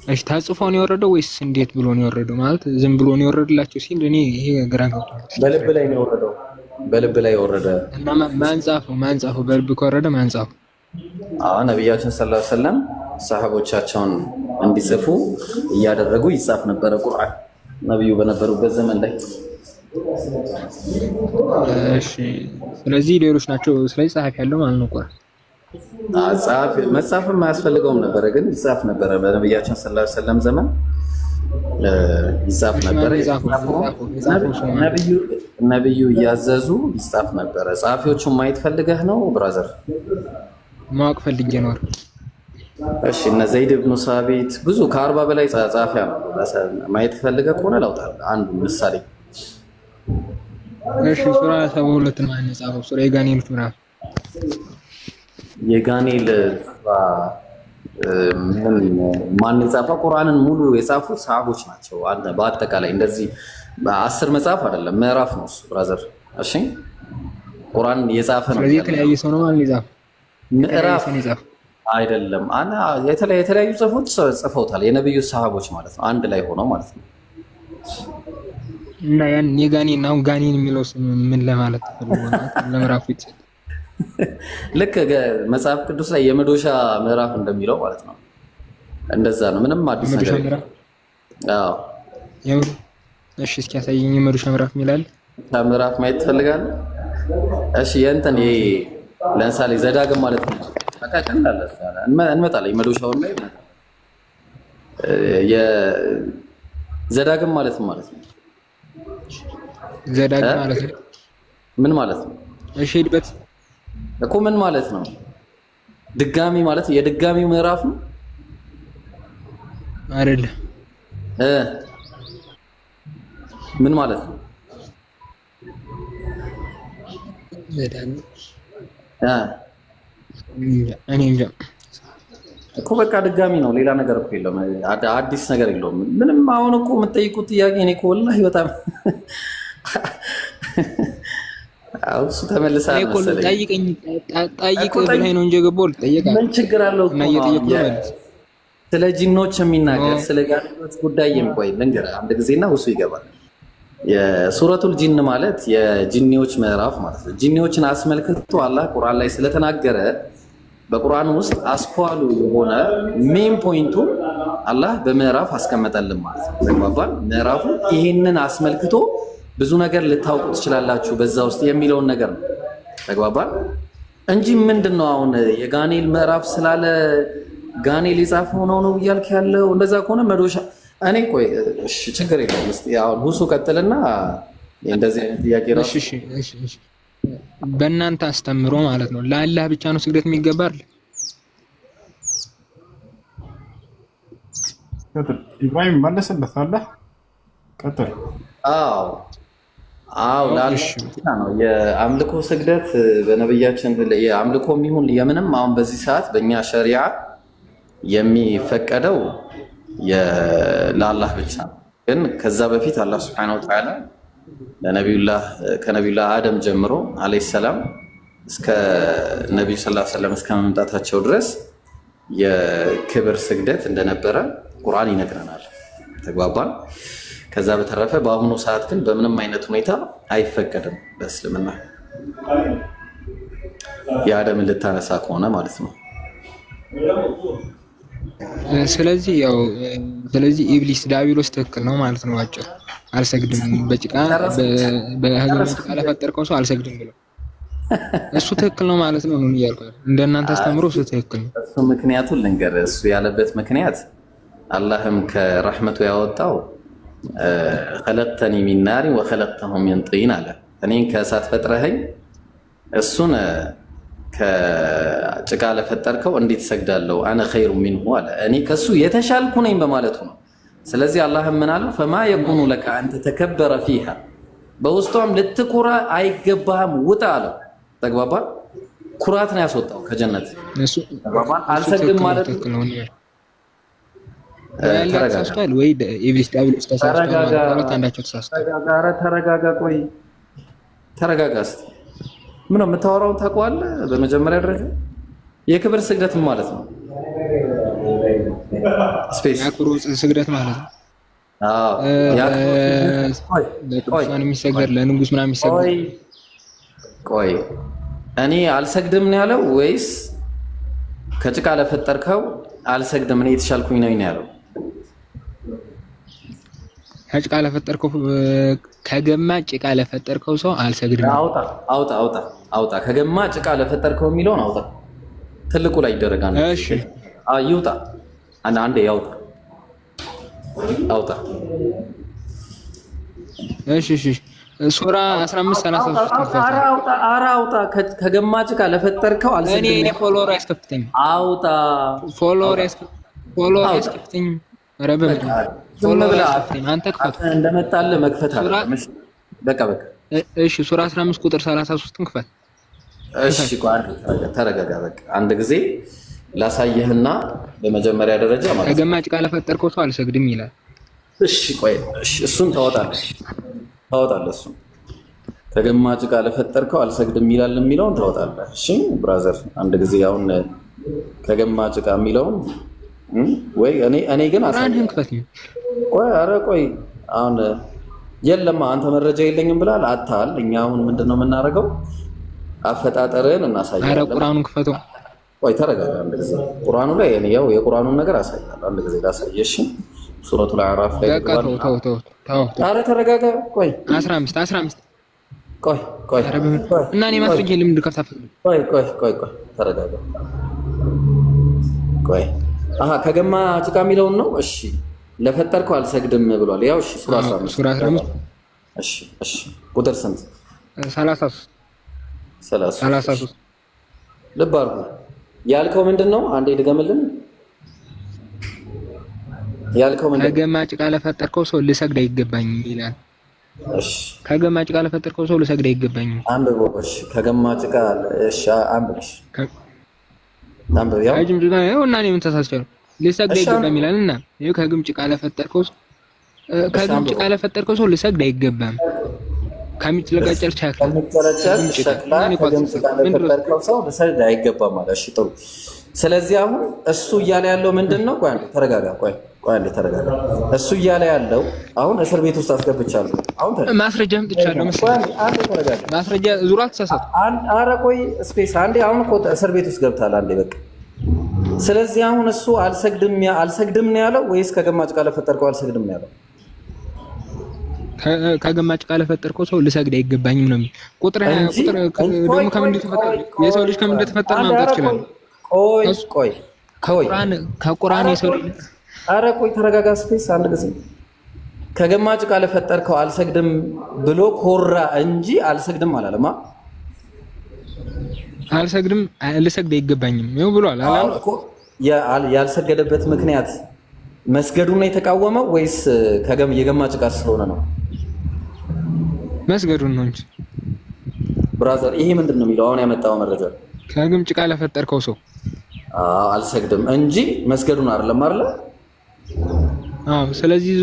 እሺ ታጽፎ ነው የወረደው ወይስ እንዴት ብሎ ነው የወረደው? ማለት ዝም ብሎ ነው የወረደላቸው ሲል እኔ ይሄ ግራ ገብቶኛል። በልብ ላይ ነው የወረደው። በልብ ላይ ወረደ እና ማን ጻፈው? በልብ ከወረደ ማን ጻፈው? ነቢያችን ሰለላሁ ዐለይሂ ወሰለም ሰሃቦቻቸውን እንዲጽፉ እያደረጉ ይጻፍ ነበረ ቁርአን ነብዩ በነበሩበት ዘመን ላይ። እሺ ስለዚህ ሌሎች ናቸው። ስለዚህ ጸሐፊ ያለው ማለት ነው ቁርአን። መጻፍም አያስፈልገውም ነበረ፣ ግን ይጻፍ ነበረ። በነቢያችን ሰለላሁ ዐለይሂ ወሰለም ዘመን ይጻፍ ነበረ። ነብዩ እያዘዙ ይጻፍ ነበረ። ጸሐፊዎቹን ማየት ፈልገህ ነው ብራዘር? ማወቅ ፈልጌ ነው። እሺ እነ ዘይድ ብኑ ሳቢት ብዙ ከ40 በላይ ጸሐፊያ ነው። ማየት ፈልገህ ከሆነ ላውጣልህ አንዱ ምሳሌ። እሺ ሱራ 72 ነው የጻፈው። ሱራ የጋኔሎች ምዕራፍ የጋኔል ማን የጻፈው? ቁርአንን ሙሉ የጻፉት ሰሃቦች ናቸው። በአጠቃላይ እንደዚህ 10 መጽሐፍ አይደለም ምዕራፍ ነው እሱ ብራዘር። እሺ ቁርአን የጻፈ ነው። ስለዚህ የተለያየ ሰው ነው ማለት ይጻፍ ምዕራፍ አይደለም። የተለያዩ ጽፎች ጽፈውታል። የነብዩ ሰሃቦች ማለት ነው፣ አንድ ላይ ሆነው ማለት ነው። እና ያን የጋኔን አሁን ጋኔን የሚለው ምን ለማለት ተፈልጎ ነው? ለምዕራፉ ይጽፍ ልክ መጽሐፍ ቅዱስ ላይ የመዶሻ ምዕራፍ እንደሚለው ማለት ነው። እንደዛ ነው። ምንም አዲስ ነገር አዎ። እሺ እስኪ ያሳየኝ የመዶሻ ምዕራፍ ይላል። ምዕራፍ ማየት ትፈልጋለህ? እሺ የእንትን ይሄ ለምሳሌ ዘዳግም ማለት ነው። አቃቀን እንዳለስ እንመጣለን። የመዶሻውን ላይ የዘዳግም ማለት ነው። ዘዳግም ማለት ነው ምን ማለት ነው? እሺ ሄድበት እኮ ምን ማለት ነው? ድጋሚ ማለት የድጋሚው ምዕራፍ ነው አይደለ? ምን ማለት ነው? ዘዳግም እኔ እንጃ እኮ በቃ ድጋሚ ነው። ሌላ ነገር እኮ የለውም። አዲስ ነገር የለውም ምንም። አሁን እኮ የምትጠይቁት ጥያቄ እኔ እኮ ወላሂ በጣም እሱ ተመልሰሃል መሰለኝ። ጠይቅ ብለኸኝ ነው እንጂ የገባው ልጠይቅህ። ምን ችግር አለው? ስለ ጂኖች የሚናገር ስለ ጋኔኖች ጉዳይ የሚቆይ ልንገርህ አንድ ጊዜና እሱ ይገባል። የሱረቱል ጂን ማለት የጂኒዎች ምዕራፍ ማለት ነው። ጂኒዎችን አስመልክቶ አላህ ቁርአን ላይ ስለተናገረ በቁርአን ውስጥ አስኳሉ የሆነ ሜን ፖይንቱ አላህ በምዕራፍ አስቀመጠልን ማለት ነው። ተግባባን? ምዕራፉ ይሄንን አስመልክቶ ብዙ ነገር ልታውቁ ትችላላችሁ በዛ ውስጥ የሚለውን ነገር ነው። ተግባባን? እንጂ ምንድነው አሁን የጋኔል ምዕራፍ ስላለ ጋኔል የጻፈው ነው እያልክ ያለው? እንደዛ ከሆነ መዶሻ እኔ ቆይ እሺ ችግር የለም። እስቲ አሁን ሁሱ ቀጥልና እንደዚህ አይነት ጥያቄ ነው። እሺ በእናንተ አስተምሮ ማለት ነው ለአላህ ብቻ ነው ስግደት የሚገባ አይደል? ኢብራሂም መለሰለት አለ ቀጥል። አዎ ለአላህ ነው የአምልኮ ስግደት በነብያችን የአምልኮም ይሁን የምንም አሁን በዚህ ሰዓት በእኛ ሸሪዓ የሚፈቀደው ለአላህ ብቻ ነው። ግን ከዛ በፊት አላህ Subhanahu Wa Ta'ala ከነቢዩላህ አደም ጀምሮ አለይሂ ሰላም እስከ ነብዩ ሰለላሁ ዐለይሂ ወሰለም እስከ መምጣታቸው ድረስ የክብር ስግደት እንደነበረ ቁርአን ይነግረናል። ተግባባን? ከዛ በተረፈ በአሁኑ ሰዓት ግን በምንም አይነት ሁኔታ አይፈቀድም በእስልምና የአደምን ልታነሳ ከሆነ ማለት ነው። ስለዚህ ኢብሊስ ዳቢሎስ ትክክል ነው ማለት ነው። አጭር አልሰግድም በጭቃ በጭቃ ለፈጠርከው ሰው አልሰግድም ብለው እሱ ትክክል ነው ማለት ነው። እያልኩ እንደናንተ አስተምሮ እሱ ትክክል ነው። እሱ ምክንያቱን ልንገርህ። እሱ ያለበት ምክንያት አላህም ከረህመቱ ያወጣው خلقتني من نار وخلقته من طين አለ። እኔን ከእሳት ፈጥረኸኝ እሱን ከጭቃ ለፈጠርከው እንዴት ሰግዳለሁ? አነ ኸይሩ ሚንሁ አለ። እኔ ከሱ የተሻልኩ ነኝ በማለቱ ነው። ስለዚህ አላህም ምን አለው? فما يكون لك أن تتكبر فيها በውስጧም ልትኩራ አይገባህም ውጣ አለው። ተግባባ? ኩራት ነው ያስወጣው ከጀነት። ተግባባ? አልሰግድም ማለት ነው። ተረጋጋ ወይ ኢብሊስ ዳቢሎስ ተሳስቷል ማለት አንዳቸው ተሳስቷል። ተረጋጋ ቆይ ተረጋጋ እስቲ። ምን ነው የምታወራውን ታውቀዋለህ? በመጀመሪያ ደረጃ የክብር ስግደት ማለት ነው። ስፔስ ያክብሩ ስግደት ማለት ነው። ለቅዱሳን የሚሰገድ ለንጉስ ምናምን የሚሰገድ። ቆይ እኔ አልሰግድም ነው ያለው ወይስ ከጭቃ ለፈጠርከው አልሰግድም እኔ የተሻልኩኝ ነው ያለው? ከጭቃ ለፈጠርከው ከገማ ጭቃ ለፈጠርከው ሰው አልሰግድም። አውጣ ከገማ ጭቃ ለፈጠርከው የሚለውን አውጣ። ትልቁ ላይ ይደረጋል። እሺ ይውጣ። አንዴ ያውጣ። እሺ ሱራ 15:33 አውጣ። ከገማ ጭቃ ለፈጠርከው አልሰግድም። እኔ ፎሎወር ያስከፍተኝ። አውጣ። ፎሎወር ያስከፍተኝ። ረበ አንተ ክፈት እንደመጣልህ መክፈት አለ። በቃ እሺ ሱራ 15 ቁጥር 33 ክፈት። እሺ ተረጋጋ። በቃ አንድ ጊዜ ላሳየህና በመጀመሪያ ደረጃ ማለት ከገማ ጭቃ ለፈጠርከው ሰው አልሰግድም ይላል። እሺ እሱን ታወጣለህ። እሱን ከገማ ጭቃ ለፈጠርከው አልሰግድም ይላል የሚለውን ታወጣለህ። እሺ ብራዘር አንድ ጊዜ አሁን ከገማ ጭቃ የሚለውን ወይ እኔ ግን አሳየህ ክፈት። ቆይ አሁን የለማ አንተ መረጃ የለኝም ብላል አታል። እኛ አሁን ምንድነው የምናደርገው? አፈጣጠርን እናሳያለን። አረ ቁርአኑን ክፈተው። ቆይ ተረጋጋ አንድ ጊዜ። ቁርአኑ ላይ እኔ ያው የቁርአኑን ነገር አሳያለሁ። አንድ ጊዜ ላሳየሽ። ሱረቱል አዕራፍ ላይ ተው። አረ ተረጋጋ። ቆይ 15 ቆይ እና እኔ ማስረጃ ልምድ ከፍታ ቆይ ተረጋጋ። ቆይ አሃ ከገማ ጭቃ የሚለውን ነው። እሺ ለፈጠርከው አልሰግድም ብሏል። ያው እሺ ሱራ 15 እሺ ቁጥር ስንት? 33 ልብ አድርጉ። ያልከው ምንድን ነው? አንዴ ድገምልን። ያልከው ምንድን ነው? ከገማ ጭቃ ለፈጠርከው ሰው ልሰግድ አይገባኝም ይላል። እሺ ከገማ ጭቃ ለፈጠርከው ሰው ልሰግድ አይገባኝም። አንብቦ እሺ ከገማ ጭቃ እሺ አንብሽ አንብብ። ያው ከግም ጭቃ ነው እና እኔ ምን ተሳስቻለሁ? ልሰግድ አይገባም ይላልና ይሄ ከግም ጭቃ ለፈጠርከው ሰው ልሰግድ አይገባም። ከሚጨለጨል ሸክላ ከግም ጭቃ ለፈጠርከው ሰው ልሰግድ አይገባም ማለት እሺ ጥሩ። ስለዚህ አሁን እሱ እያለ ያለው ምንድነው? ቆይ አንዴ ተረጋጋ። ቆይ አንዴ ተረጋጋ። እሱ እያለ ያለው አሁን እስር ቤት ውስጥ አስገብቻለሁ። አሁን ማስረጃም ጥቻለሁ መሰለኝ። አንዴ ተረጋጋ። ማስረጃ ዙራ ተሳሳተ። ኧረ ቆይ ስፔስ አንዴ። አሁን እኮ እስር ቤት ውስጥ ገብታል። አንዴ በቃ። ስለዚህ አሁን እሱ አልሰግድም ነው ያለው ወይስ ከገማ ጭቃ ለፈጠርከው አልሰግድም ነው ያለው? ከገማ ጭቃ ለፈጠርከው ሰው ልሰግድ አይገባኝም ነው የሚል ቁጥር ደግሞ ከምን እንደተፈጠረ የሰው ልጅ ከምን እንደተፈጠረ ማምጣት ይችላል። ቆይ ከቁርአን የሰው ልጅ ኧረ ቆይ ተረጋጋ። ስፔስ አንድ ጊዜ ከገማ ጭቃ ለፈጠርከው አልሰግድም ብሎ ኮራ እንጂ አልሰግድም አላለማ። አልሰግድም ልሰግድ አይገባኝም ነው ብሏል አላል እኮ። ያልሰገደበት ምክንያት መስገዱን ነው የተቃወመው ወይስ የገማ ጭቃ ስለሆነ ነው? መስገዱን ነው እንጂ ብራዘር። ይሄ ምንድን ነው የሚለው አሁን ያመጣው መረጃ? ከግም ጭቃ ለፈጠርከው ሰው አልሰግድም እንጂ መስገዱን አይደለም አይደለ? ስለዚህ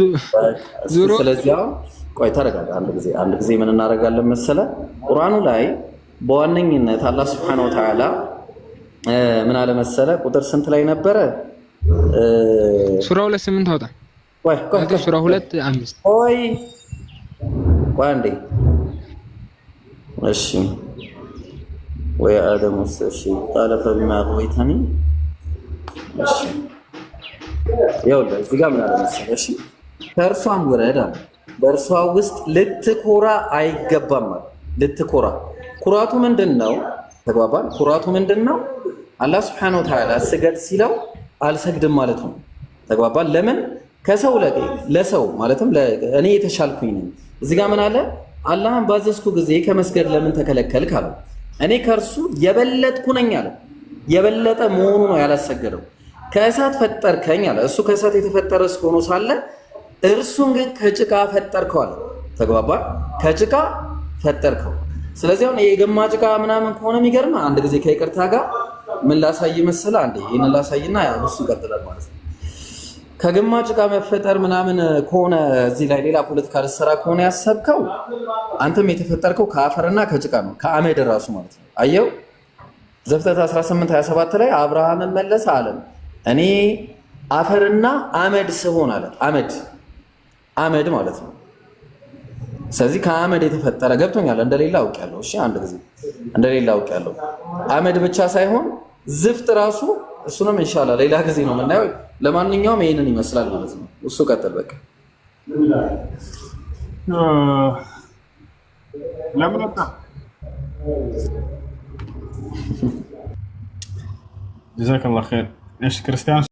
ስለዚህ ቆይ ተረጋጋ። አንድ ጊዜ ምን እናደርጋለን መሰለ? ቁርአኑ ላይ በዋነኝነት አላህ Subhanahu Wa Ta'ala ምን አለ መሰለ? ቁጥር ስንት ላይ ነበረ? ሱራ 2:8 አውጣ። ቆይ ሱራ 2:5 ቆይ አንዴ እሺ ወይ አደም እሺ ጣለፈ بما غويتني እሺ ያው እዚህ ጋር ምን አለ መሰለህ? እሺ ከእርሷም ወረዳ በእርሷ ውስጥ ልትኮራ አይገባም ማለት ልትኮራ። ኩራቱ ምንድነው? ተግባባን? ኩራቱ ምንድነው? አላህ Subhanahu Wa Ta'ala ስገድ ሲለው አልሰግድም ማለት ነው። ተግባባን? ለምን ከሰው ለሰው ማለትም እኔ የተሻልኩኝ ነኝ። እዚህ ጋር ምን አለ? አላህን ባዘዝኩ ጊዜ ከመስገድ ለምን ተከለከልክ አለ። እኔ ከእርሱ የበለጥኩ ነኝ አለ። የበለጠ መሆኑ ነው ያላሰገደው። ከእሳት ፈጠርከኝ አለ። እሱ ከእሳት የተፈጠረ ሆኖ ሳለ እርሱን ግን ከጭቃ ፈጠርከው አለ። ተግባባን? ከጭቃ ፈጠርከው። ስለዚህ አሁን የገማ ጭቃ ምናምን ከሆነ የሚገርም አንድ ጊዜ ከይቅርታ ጋር ምን ላሳይ መሰለህ? አንዴ ይሄን ላሳይና እሱ ይቀጥላል ማለት ነው። ከገማ ጭቃ መፈጠር ምናምን ከሆነ እዚህ ላይ ሌላ ፖለቲካ ልትሰራ ከሆነ ያሰብከው አንተም የተፈጠርከው ከአፈርና ከጭቃ ነው፣ ከአመድ ራሱ ማለት ነው። አየው ዘፍጥረት 18:27 ላይ አብርሃምን መለሰ አለ እኔ አፈርና አመድ ስሆን አለ። አመድ ማለት ነው። ስለዚህ ከአመድ የተፈጠረ ገብቶኛል። እንደሌላ አውቄያለሁ። እሺ አንድ ጊዜ እንደሌላ አውቄያለሁ። አመድ ብቻ ሳይሆን ዝፍጥ ራሱ እሱንም ኢንሻአላህ ሌላ ጊዜ ነው የምናየው። ለማንኛውም ይሄንን ይመስላል ማለት ነው። እሱ ቀጥል በቃ ለምንጣ ጀዛከላህ ኸይር። እሺ ክርስቲያን